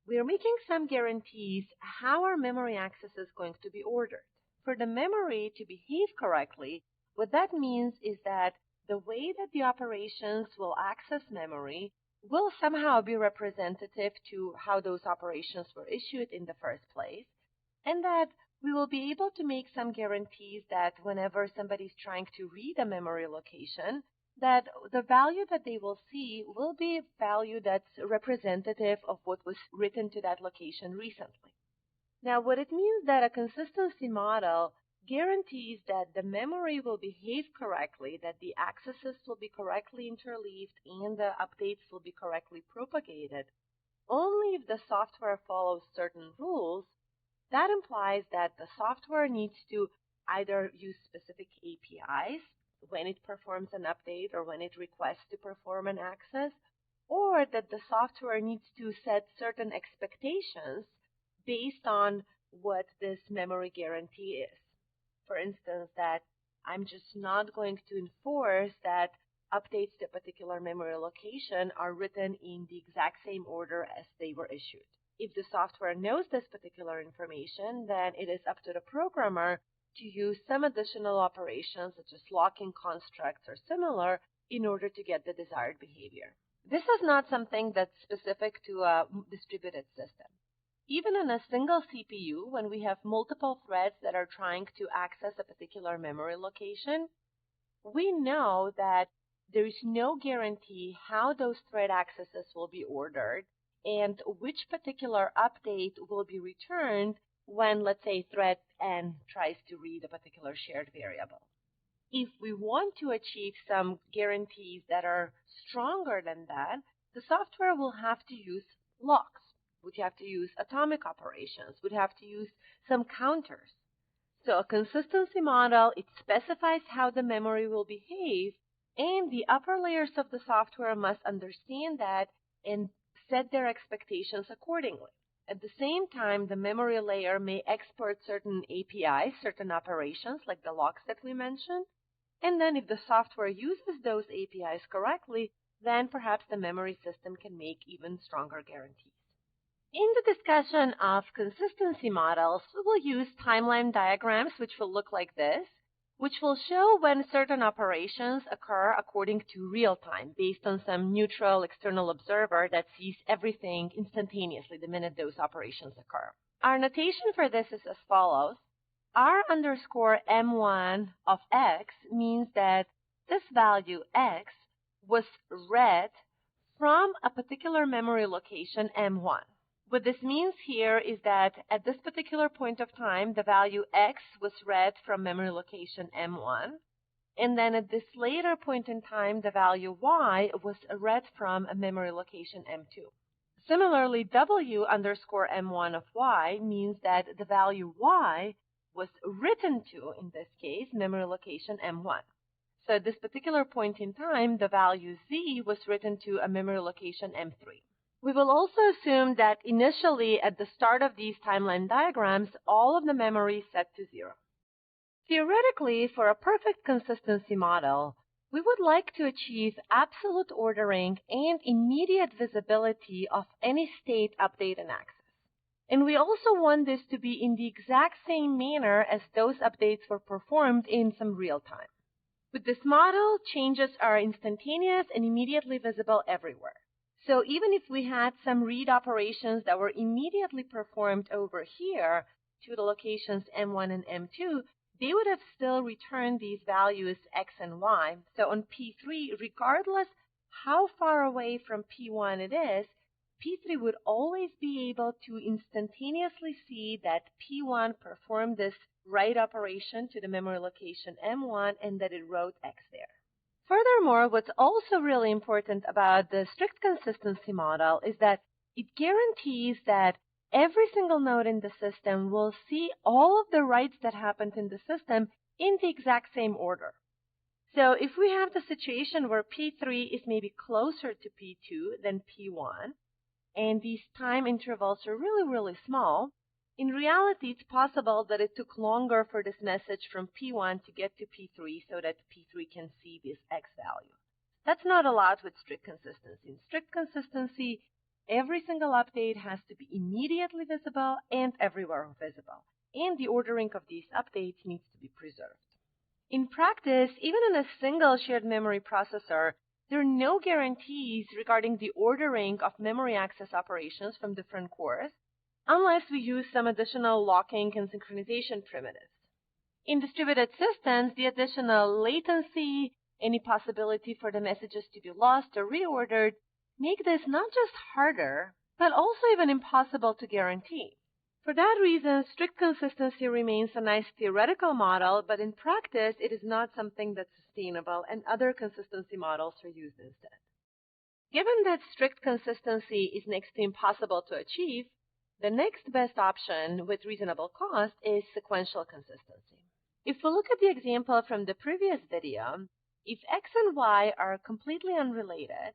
we're making some guarantees how our memory access is going to be ordered. For the memory to behave correctly, what that means is that the way that the operations will access memory will somehow be representative to how those operations were issued in the first place, and that we will be able to make some guarantees that whenever somebody's trying to read a memory location, that the value that they will see will be a value that's representative of what was written to that location recently. Now, what it means that a consistency model guarantees that the memory will behave correctly, that the accesses will be correctly interleaved, and the updates will be correctly propagated, only if the software follows certain rules. That implies that the software needs to either use specific APIs when it performs an update or when it requests to perform an access, or that the software needs to set certain expectations based on what this memory guarantee is. For instance, that I'm just not going to enforce that updates to a particular memory location are written in the exact same order as they were issued. If the software knows this particular information, then it is up to the programmer to use some additional operations, such as locking constructs or similar, in order to get the desired behavior. This is not something that's specific to a distributed system. Even on a single CPU, when we have multiple threads that are trying to access a particular memory location, we know that there is no guarantee how those thread accesses will be ordered and which particular update will be returned when, let's say, thread N tries to read a particular shared variable. If we want to achieve some guarantees that are stronger than that, the software will have to use locks, would have to use atomic operations, would have to use some counters. So a consistency model, it specifies how the memory will behave, and the upper layers of the software must understand that and set their expectations accordingly. At the same time, the memory layer may export certain APIs, certain operations, like the locks that we mentioned, And then if the software uses those APIs correctly, then perhaps the memory system can make even stronger guarantees. In the discussion of consistency models, we will use timeline diagrams, which will look like this, which will show when certain operations occur according to real time, based on some neutral external observer that sees everything instantaneously the minute those operations occur. Our notation for this is as follows. R underscore M1 of X means that this value X was read from a particular memory location M1. What this means here is that at this particular point of time, the value X was read from memory location M1, and then at this later point in time, the value Y was read from a memory location M2. Similarly, W underscore M1 of Y means that the value Y was written to, in this case, memory location M1. So at this particular point in time, the value Z was written to a memory location M3. We will also assume that initially at the start of these timeline diagrams, all of the memory is set to 0. Theoretically, for a perfect consistency model, we would like to achieve absolute ordering and immediate visibility of any state update and access. And we also want this to be in the exact same manner as those updates were performed in some real time. With this model, changes are instantaneous and immediately visible everywhere. So even if we had some read operations that were immediately performed over here to the locations M1 and M2, they would have still returned these values X and Y. So on P3, regardless how far away from P1 it is, P3 would always be able to instantaneously see that P1 performed this write operation to the memory location M1 and that it wrote X there. Furthermore, what's also really important about the strict consistency model is that it guarantees that every single node in the system will see all of the writes that happened in the system in the exact same order. So if we have the situation where P3 is maybe closer to P2 than P1, and these time intervals are really, really small, in reality, it's possible that it took longer for this message from P1 to get to P3 so that P3 can see this X value. That's not allowed with strict consistency. In strict consistency, every single update has to be immediately visible and everywhere visible. And the ordering of these updates needs to be preserved. In practice, even in a single shared memory processor, there are no guarantees regarding the ordering of memory access operations from different cores, unless we use some additional locking and synchronization primitives. In distributed systems, the additional latency, any possibility for the messages to be lost or reordered, make this not just harder, but also even impossible to guarantee. For that reason, strict consistency remains a nice theoretical model, but in practice, it is not something that's sustainable, and other consistency models are used instead. Given that strict consistency is next to impossible to achieve, the next best option with reasonable cost is sequential consistency. If we look at the example from the previous video, if X and Y are completely unrelated,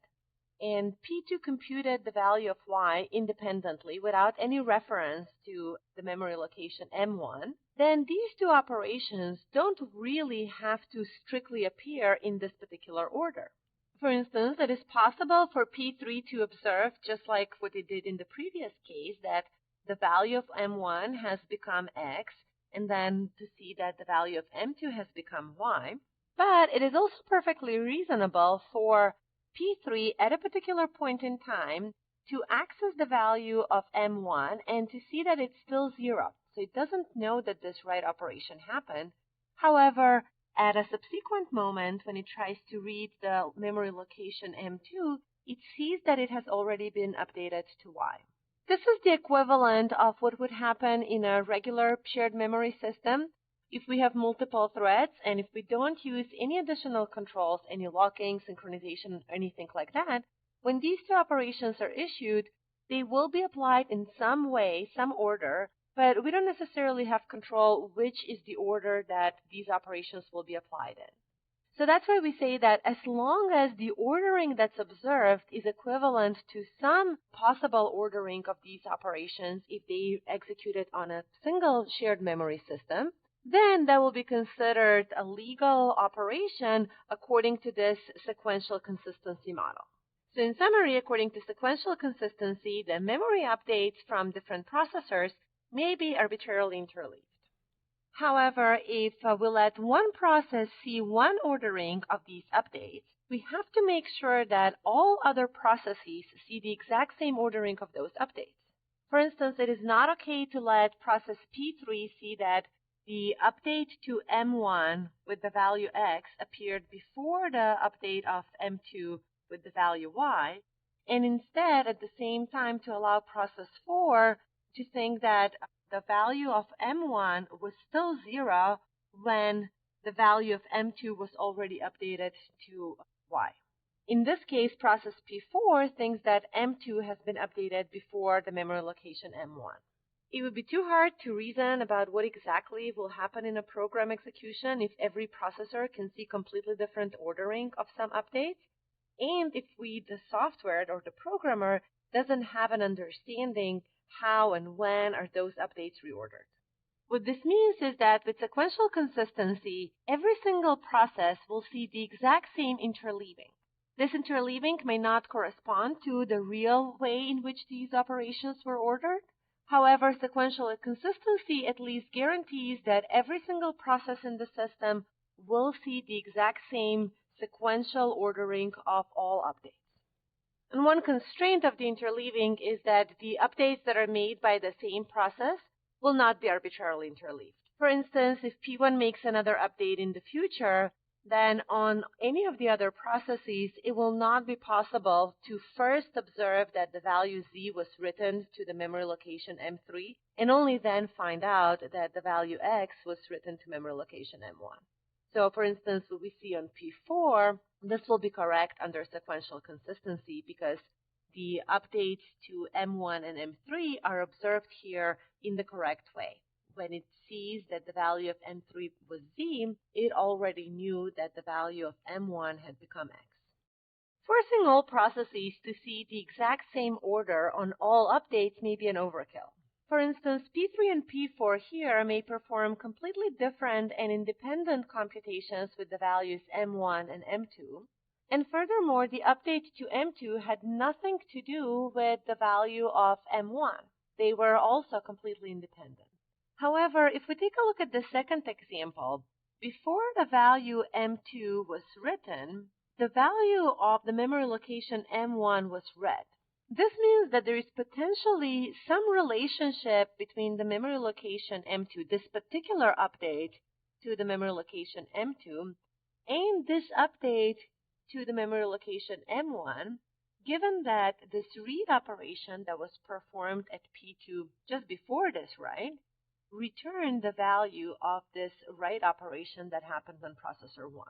and P2 computed the value of Y independently without any reference to the memory location M1, then these two operations don't really have to strictly appear in this particular order. For instance, it is possible for P3 to observe, just like what it did in the previous case, that the value of M1 has become X, and then to see that the value of M2 has become Y. But it is also perfectly reasonable for P3 at a particular point in time to access the value of M1 and to see that it's still 0. So it doesn't know that this write operation happened. However, at a subsequent moment, when it tries to read the memory location M2, it sees that it has already been updated to Y. This is the equivalent of what would happen in a regular shared memory system if we have multiple threads and if we don't use any additional controls, any locking, synchronization, anything like that. When these two operations are issued, they will be applied in some way, some order, but we don't necessarily have control which is the order that these operations will be applied in. So that's why we say that as long as the ordering that's observed is equivalent to some possible ordering of these operations if they executed on a single shared memory system, then that will be considered a legal operation according to this sequential consistency model. So in summary, according to sequential consistency, the memory updates from different processors may be arbitrarily interleaved. However, if we let one process see one ordering of these updates, we have to make sure that all other processes see the exact same ordering of those updates. For instance, it is not okay to let process P3 see that the update to M1 with the value X appeared before the update of M2 with the value Y, and instead, at the same time, to allow process 4 to think that the value of M1 was still 0 when the value of M2 was already updated to Y. In this case, process P4 thinks that M2 has been updated before the memory location M1. It would be too hard to reason about what exactly will happen in a program execution if every processor can see completely different ordering of some updates, and if the software or the programmer doesn't have an understanding how and when are those updates reordered. What this means is that with sequential consistency, every single process will see the exact same interleaving. This interleaving may not correspond to the real way in which these operations were ordered. However, sequential consistency at least guarantees that every single process in the system will see the exact same sequential ordering of all updates. And one constraint of the interleaving is that the updates that are made by the same process will not be arbitrarily interleaved. For instance, if P1 makes another update in the future, then on any of the other processes, it will not be possible to first observe that the value Z was written to the memory location M3, and only then find out that the value X was written to memory location M1. So, for instance, what we see on P4, this will be correct under sequential consistency because the updates to M1 and M3 are observed here in the correct way. When it sees that the value of M3 was Z, it already knew that the value of M1 had become X. Forcing all processes to see the exact same order on all updates may be an overkill. For instance, P3 and P4 here may perform completely different and independent computations with the values M1 and M2. And furthermore, the update to M2 had nothing to do with the value of M1. They were also completely independent. However, if we take a look at the second example, before the value M2 was written, the value of the memory location M1 was read. This means that there is potentially some relationship between the memory location M2, this particular update to the memory location M2, and this update to the memory location M1, given that this read operation that was performed at P2 just before this write returned the value of this write operation that happened on processor 1.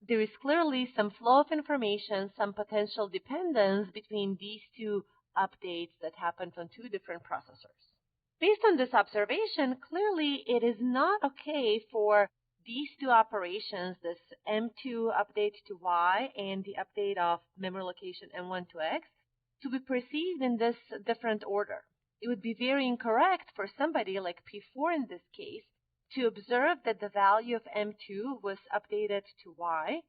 There is clearly some flow of information, some potential dependence between these two updates that happened on two different processors. Based on this observation, clearly it is not okay for these two operations, this M2 update to Y and the update of memory location M1 to X, to be perceived in this different order. It would be very incorrect for somebody like P4 in this case to observe that the value of M2 was updated to Y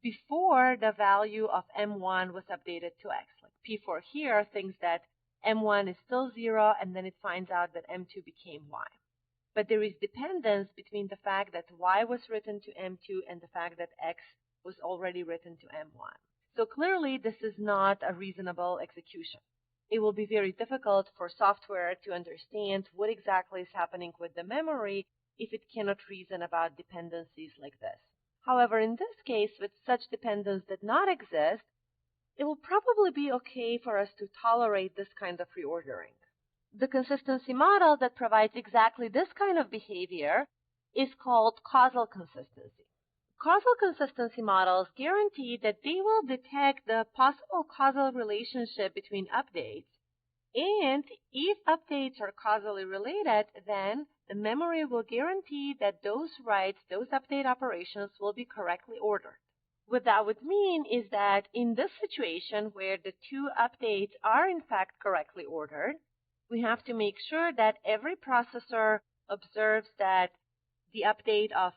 before the value of M1 was updated to X. Like P4 here thinks that M1 is still 0, and then it finds out that M2 became Y. But there is dependence between the fact that Y was written to M2 and the fact that X was already written to M1. So clearly, this is not a reasonable execution. It will be very difficult for software to understand what exactly is happening with the memory if it cannot reason about dependencies like this. However, in this case, with such dependence that not exist, it will probably be okay for us to tolerate this kind of reordering. The consistency model that provides exactly this kind of behavior is called causal consistency. Causal consistency models guarantee that they will detect the possible causal relationship between updates, and if updates are causally related, then the memory will guarantee that those writes, those update operations will be correctly ordered. What that would mean is that in this situation where the two updates are in fact correctly ordered, we have to make sure that every processor observes that the update of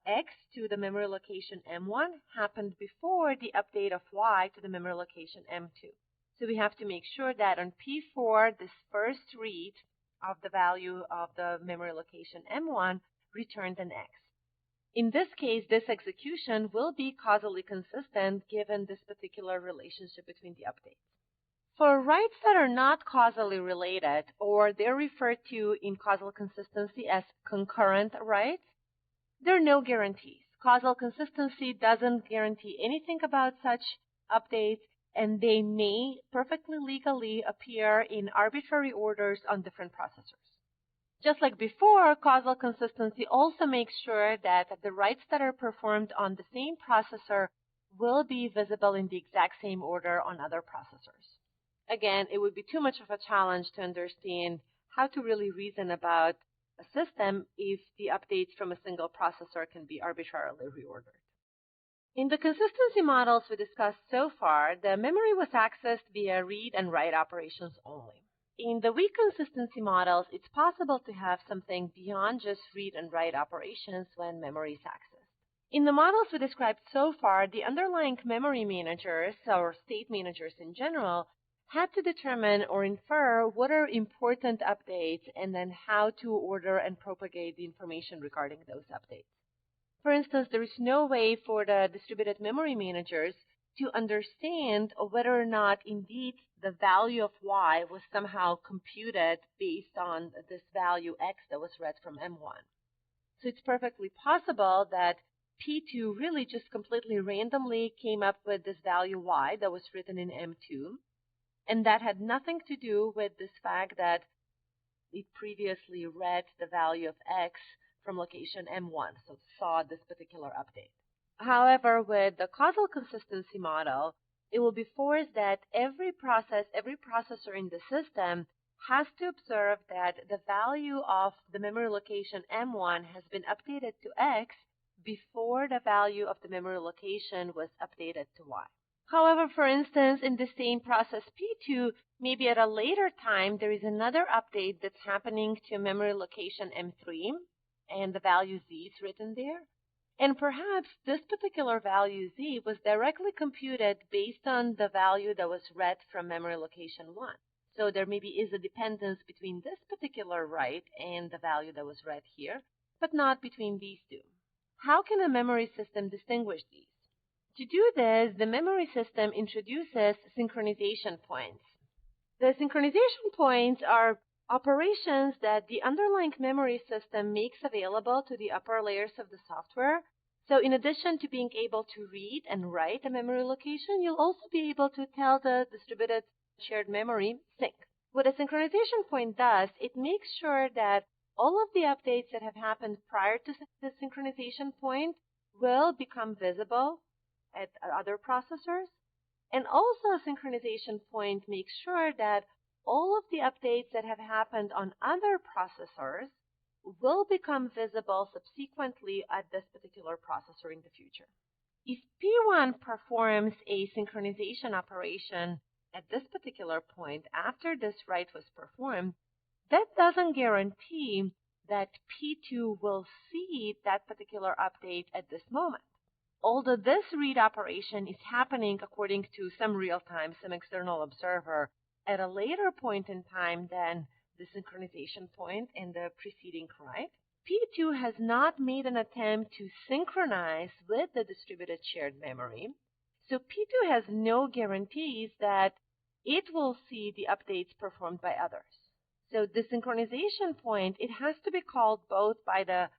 X to the memory location M1 happened before the update of Y to the memory location M2. So we have to make sure that on P4, this first read of the value of the memory location M1 returned an X. In this case, this execution will be causally consistent given this particular relationship between the updates. For writes that are not causally related, or they're referred to in causal consistency as concurrent writes, there are no guarantees. Causal consistency doesn't guarantee anything about such updates, and they may perfectly legally appear in arbitrary orders on different processors. Just like before, causal consistency also makes sure that the writes that are performed on the same processor will be visible in the exact same order on other processors. Again, it would be too much of a challenge to understand how to really reason about a system if the updates from a single processor can be arbitrarily reordered. In the consistency models we discussed so far, the memory was accessed via read and write operations only. In the weak consistency models, it's possible to have something beyond just read and write operations when memory is accessed. In the models we described so far, the underlying memory managers, or state managers in general, had to determine or infer what are important updates and then how to order and propagate the information regarding those updates. For instance, there is no way for the distributed memory managers to understand whether or not indeed the value of Y was somehow computed based on this value X that was read from M1. So it's perfectly possible that P2 really just completely randomly came up with this value Y that was written in M2, and that had nothing to do with this fact that it previously read the value of X from location M1, so saw this particular update. However, with the causal consistency model, it will be forced that every processor in the system has to observe that the value of the memory location M1 has been updated to X before the value of the memory location was updated to Y. However, for instance, in the same process P2, maybe at a later time, there is another update that's happening to memory location M3, and the value Z is written there. And perhaps this particular value Z was directly computed based on the value that was read from memory location 1. So there maybe is a dependence between this particular write and the value that was read here, but not between these two. How can a memory system distinguish these? To do this, the memory system introduces synchronization points. The synchronization points are operations that the underlying memory system makes available to the upper layers of the software. So in addition to being able to read and write a memory location, you'll also be able to tell the distributed shared memory sync. What a synchronization point does, it makes sure that all of the updates that have happened prior to the synchronization point will become visible at other processors. And also a synchronization point makes sure that all of the updates that have happened on other processors will become visible subsequently at this particular processor in the future. If P1 performs a synchronization operation at this particular point after this write was performed, that doesn't guarantee that P2 will see that particular update at this moment. Although this read operation is happening according to some real-time, some external observer at a later point in time than the synchronization point and the preceding write, P2 has not made an attempt to synchronize with the distributed shared memory, so P2 has no guarantees that it will see the updates performed by others. So the synchronization point, it has to be called both by the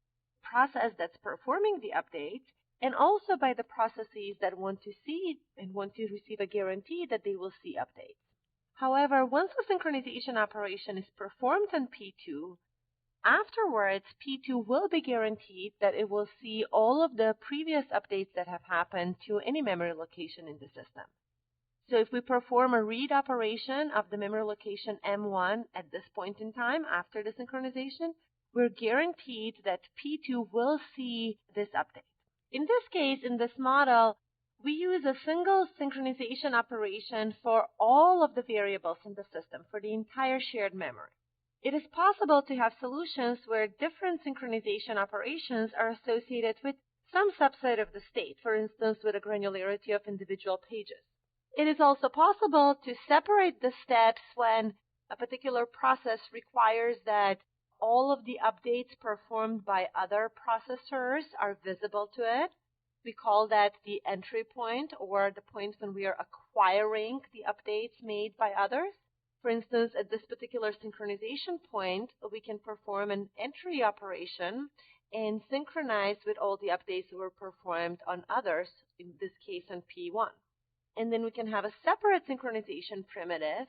process that's performing the update and also by the processes that want to see and want to receive a guarantee that they will see updates. However, once the synchronization operation is performed on P2, afterwards, P2 will be guaranteed that it will see all of the previous updates that have happened to any memory location in the system. So if we perform a read operation of the memory location M1 at this point in time after the synchronization, we're guaranteed that P2 will see this update. In this case, in this model, we use a single synchronization operation for all of the variables in the system, for the entire shared memory. It is possible to have solutions where different synchronization operations are associated with some subset of the state, for instance, with a granularity of individual pages. It is also possible to separate the steps when a particular process requires that all of the updates performed by other processors are visible to it. We call that the entry point, or the point when we are acquiring the updates made by others. For instance, at this particular synchronization point, we can perform an entry operation and synchronize with all the updates that were performed on others, in this case on P1. And then we can have a separate synchronization primitive.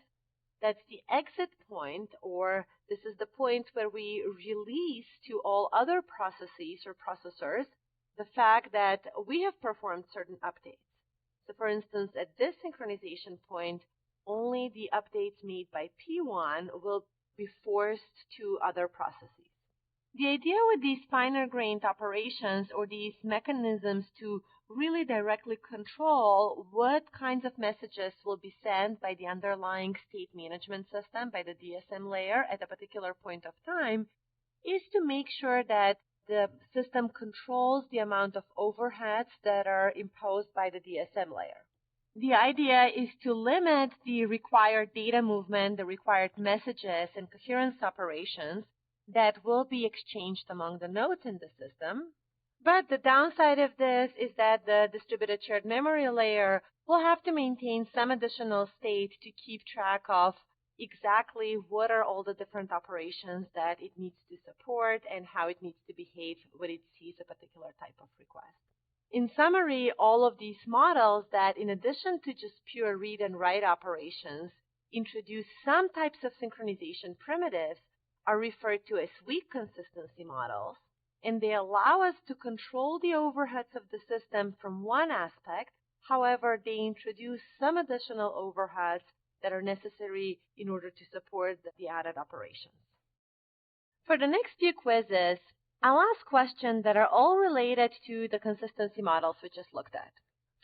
That's the exit point, or this is the point where we release to all other processes or processors the fact that we have performed certain updates. So for instance, at this synchronization point, only the updates made by P1 will be forced to other processes. The idea with these finer-grained operations, or these mechanisms to really directly control what kinds of messages will be sent by the underlying state management system, by the DSM layer at a particular point of time, is to make sure that the system controls the amount of overheads that are imposed by the DSM layer. The idea is to limit the required data movement, the required messages, and coherence operations that will be exchanged among the nodes in the system. But the downside of this is that the distributed shared memory layer will have to maintain some additional state to keep track of exactly what are all the different operations that it needs to support and how it needs to behave when it sees a particular type of request. In summary, all of these models that, in addition to just pure read and write operations, introduce some types of synchronization primitives are referred to as weak consistency models, and they allow us to control the overheads of the system from one aspect. However, they introduce some additional overheads that are necessary in order to support the added operations. For the next few quizzes, I'll ask questions that are all related to the consistency models we just looked at.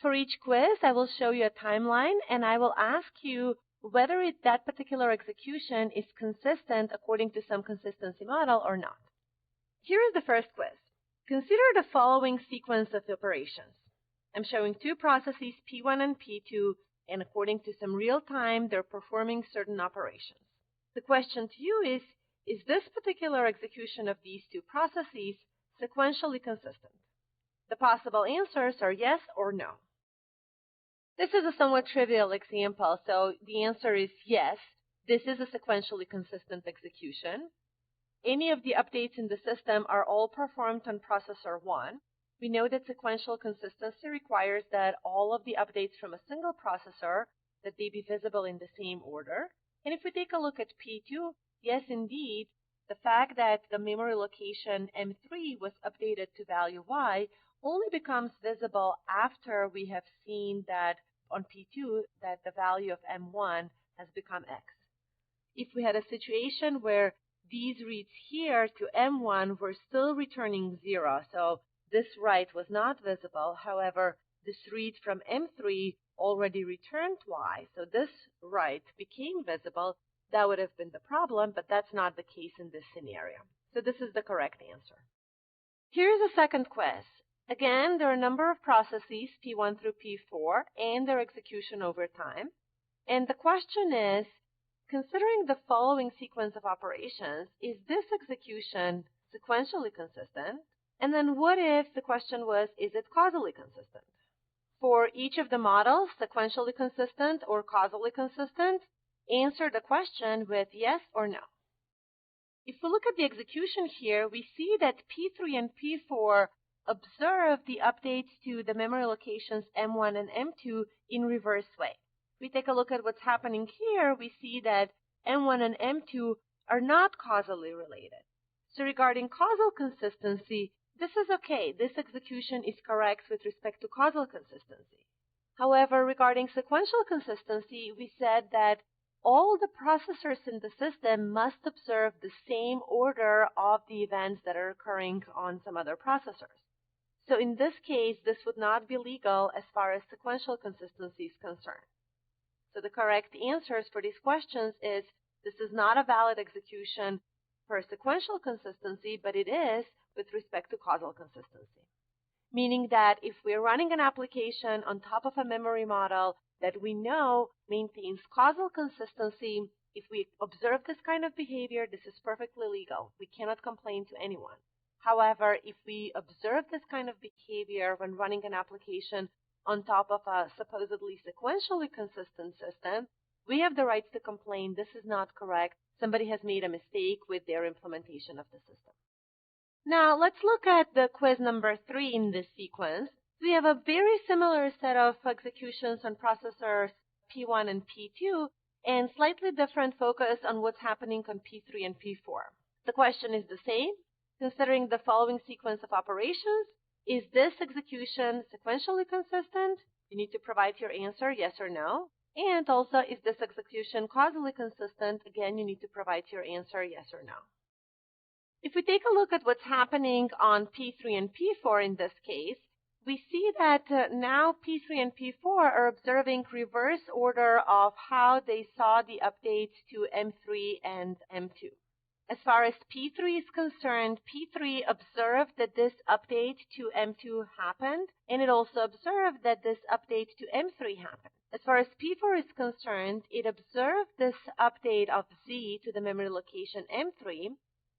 For each quiz, I will show you a timeline, and I will ask you whether that particular execution is consistent according to some consistency model or not. Here is the first quiz. Consider the following sequence of operations. I'm showing two processes, P1 and P2, and according to some real time, they're performing certain operations. The question to you is this particular execution of these two processes sequentially consistent? The possible answers are yes or no. This is a somewhat trivial example, so the answer is yes. This is a sequentially consistent execution. Any of the updates in the system are all performed on processor 1. We know that sequential consistency requires that all of the updates from a single processor, that they be visible in the same order. And if we take a look at P2, yes, indeed, the fact that the memory location M3 was updated to value Y only becomes visible after we have seen that on P2 that the value of M1 has become X. If we had a situation where these reads here to M1 were still returning 0, so this write was not visible. However, this read from M3 already returned Y, so this write became visible. That would have been the problem, but that's not the case in this scenario. So this is the correct answer. Here's a second quiz. Again, there are a number of processes, P1 through P4, and their execution over time. And the question is, considering the following sequence of operations, is this execution sequentially consistent? And then what if the question was, is it causally consistent? For each of the models, sequentially consistent or causally consistent, answer the question with yes or no. If we look at the execution here, we see that P3 and P4 observe the updates to the memory locations M1 and M2 in reverse way. We take a look at what's happening here, we see that M1 and M2 are not causally related. So regarding causal consistency, this is okay. This execution is correct with respect to causal consistency. However, regarding sequential consistency, we said that all the processors in the system must observe the same order of the events that are occurring on some other processors. So in this case, this would not be legal as far as sequential consistency is concerned. So the correct answers for these questions is This is not a valid execution for sequential consistency, but it is with respect to causal consistency. Meaning that if we're running an application on top of a memory model that we know maintains causal consistency, if we observe this kind of behavior, this is perfectly legal. We cannot complain to anyone. However, if we observe this kind of behavior when running an application on top of a supposedly sequentially consistent system, we have the rights to complain. This is not correct. Somebody has made a mistake with their implementation of the system. Now, let's look at the quiz number 3 in this sequence. We have a very similar set of executions on processors P1 and P2, and slightly different focus on what's happening on P3 and P4. The question is the same. Considering the following sequence of operations, is this execution sequentially consistent? You need to provide your answer, yes or no. And also, is this execution causally consistent? Again, you need to provide your answer, yes or no. If we take a look at what's happening on P3 and P4 in this case, we see that now P3 and P4 are observing reverse order of how they saw the updates to M3 and M2. As far as P3 is concerned, P3 observed that this update to M2 happened, and it also observed that this update to M3 happened. As far as P4 is concerned, it observed this update of Z to the memory location M3,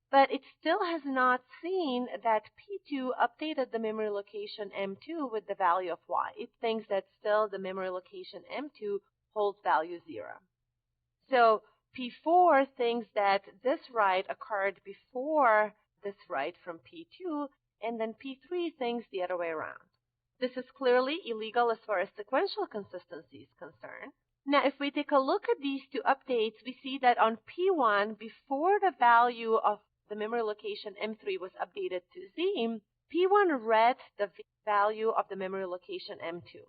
but it still has not seen that P2 updated the memory location M2 with the value of Y. It thinks that still the memory location M2 holds value 0. So P4 thinks that this write occurred before this write from P2, and then P3 thinks the other way around. This is clearly illegal as far as sequential consistency is concerned. Now, if we take a look at these two updates, we see that on P1, before the value of the memory location M3 was updated to Z, P1 read the value of the memory location M2.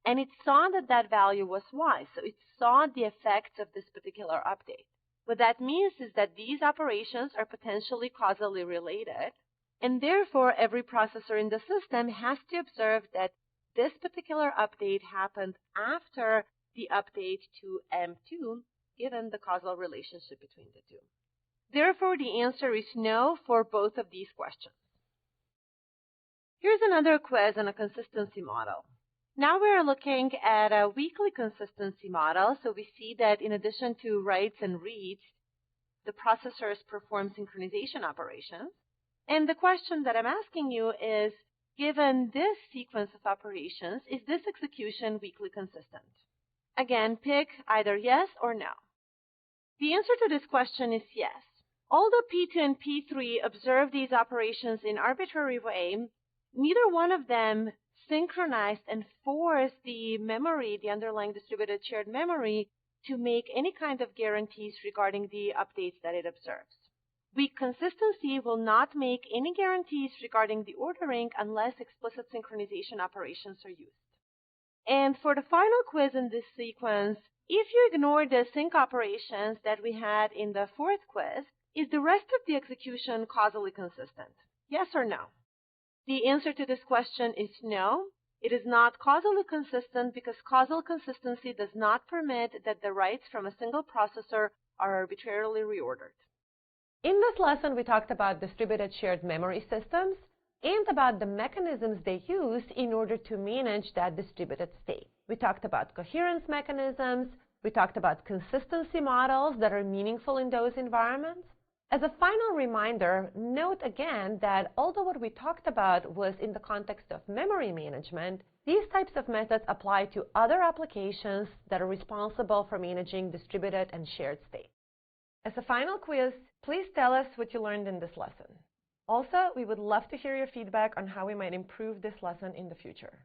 And it saw that that value was Y, so it saw the effects of this particular update. What that means is that these operations are potentially causally related, and therefore every processor in the system has to observe that this particular update happened after the update to M2, given the causal relationship between the two. Therefore, the answer is no for both of these questions. Here's another quiz on a consistency model. Now we're looking at a weakly consistency model, so we see that in addition to writes and reads, the processors perform synchronization operations. And the question that I'm asking you is, given this sequence of operations, is this execution weakly consistent? Again, pick either yes or no. The answer to this question is yes. Although P2 and P3 observe these operations in arbitrary way, neither one of them synchronized and forced the memory, the underlying distributed shared memory, to make any kind of guarantees regarding the updates that it observes. Weak consistency will not make any guarantees regarding the ordering unless explicit synchronization operations are used. And for the final quiz in this sequence, if you ignore the sync operations that we had in the fourth quiz, is the rest of the execution causally consistent? Yes or no? The answer to this question is no. It is not causally consistent because causal consistency does not permit that the writes from a single processor are arbitrarily reordered. In this lesson, we talked about distributed shared memory systems and about the mechanisms they use in order to manage that distributed state. We talked about coherence mechanisms. We talked about consistency models that are meaningful in those environments. As a final reminder, note again that although what we talked about was in the context of memory management, these types of methods apply to other applications that are responsible for managing distributed and shared state. As a final quiz, please tell us what you learned in this lesson. Also, we would love to hear your feedback on how we might improve this lesson in the future.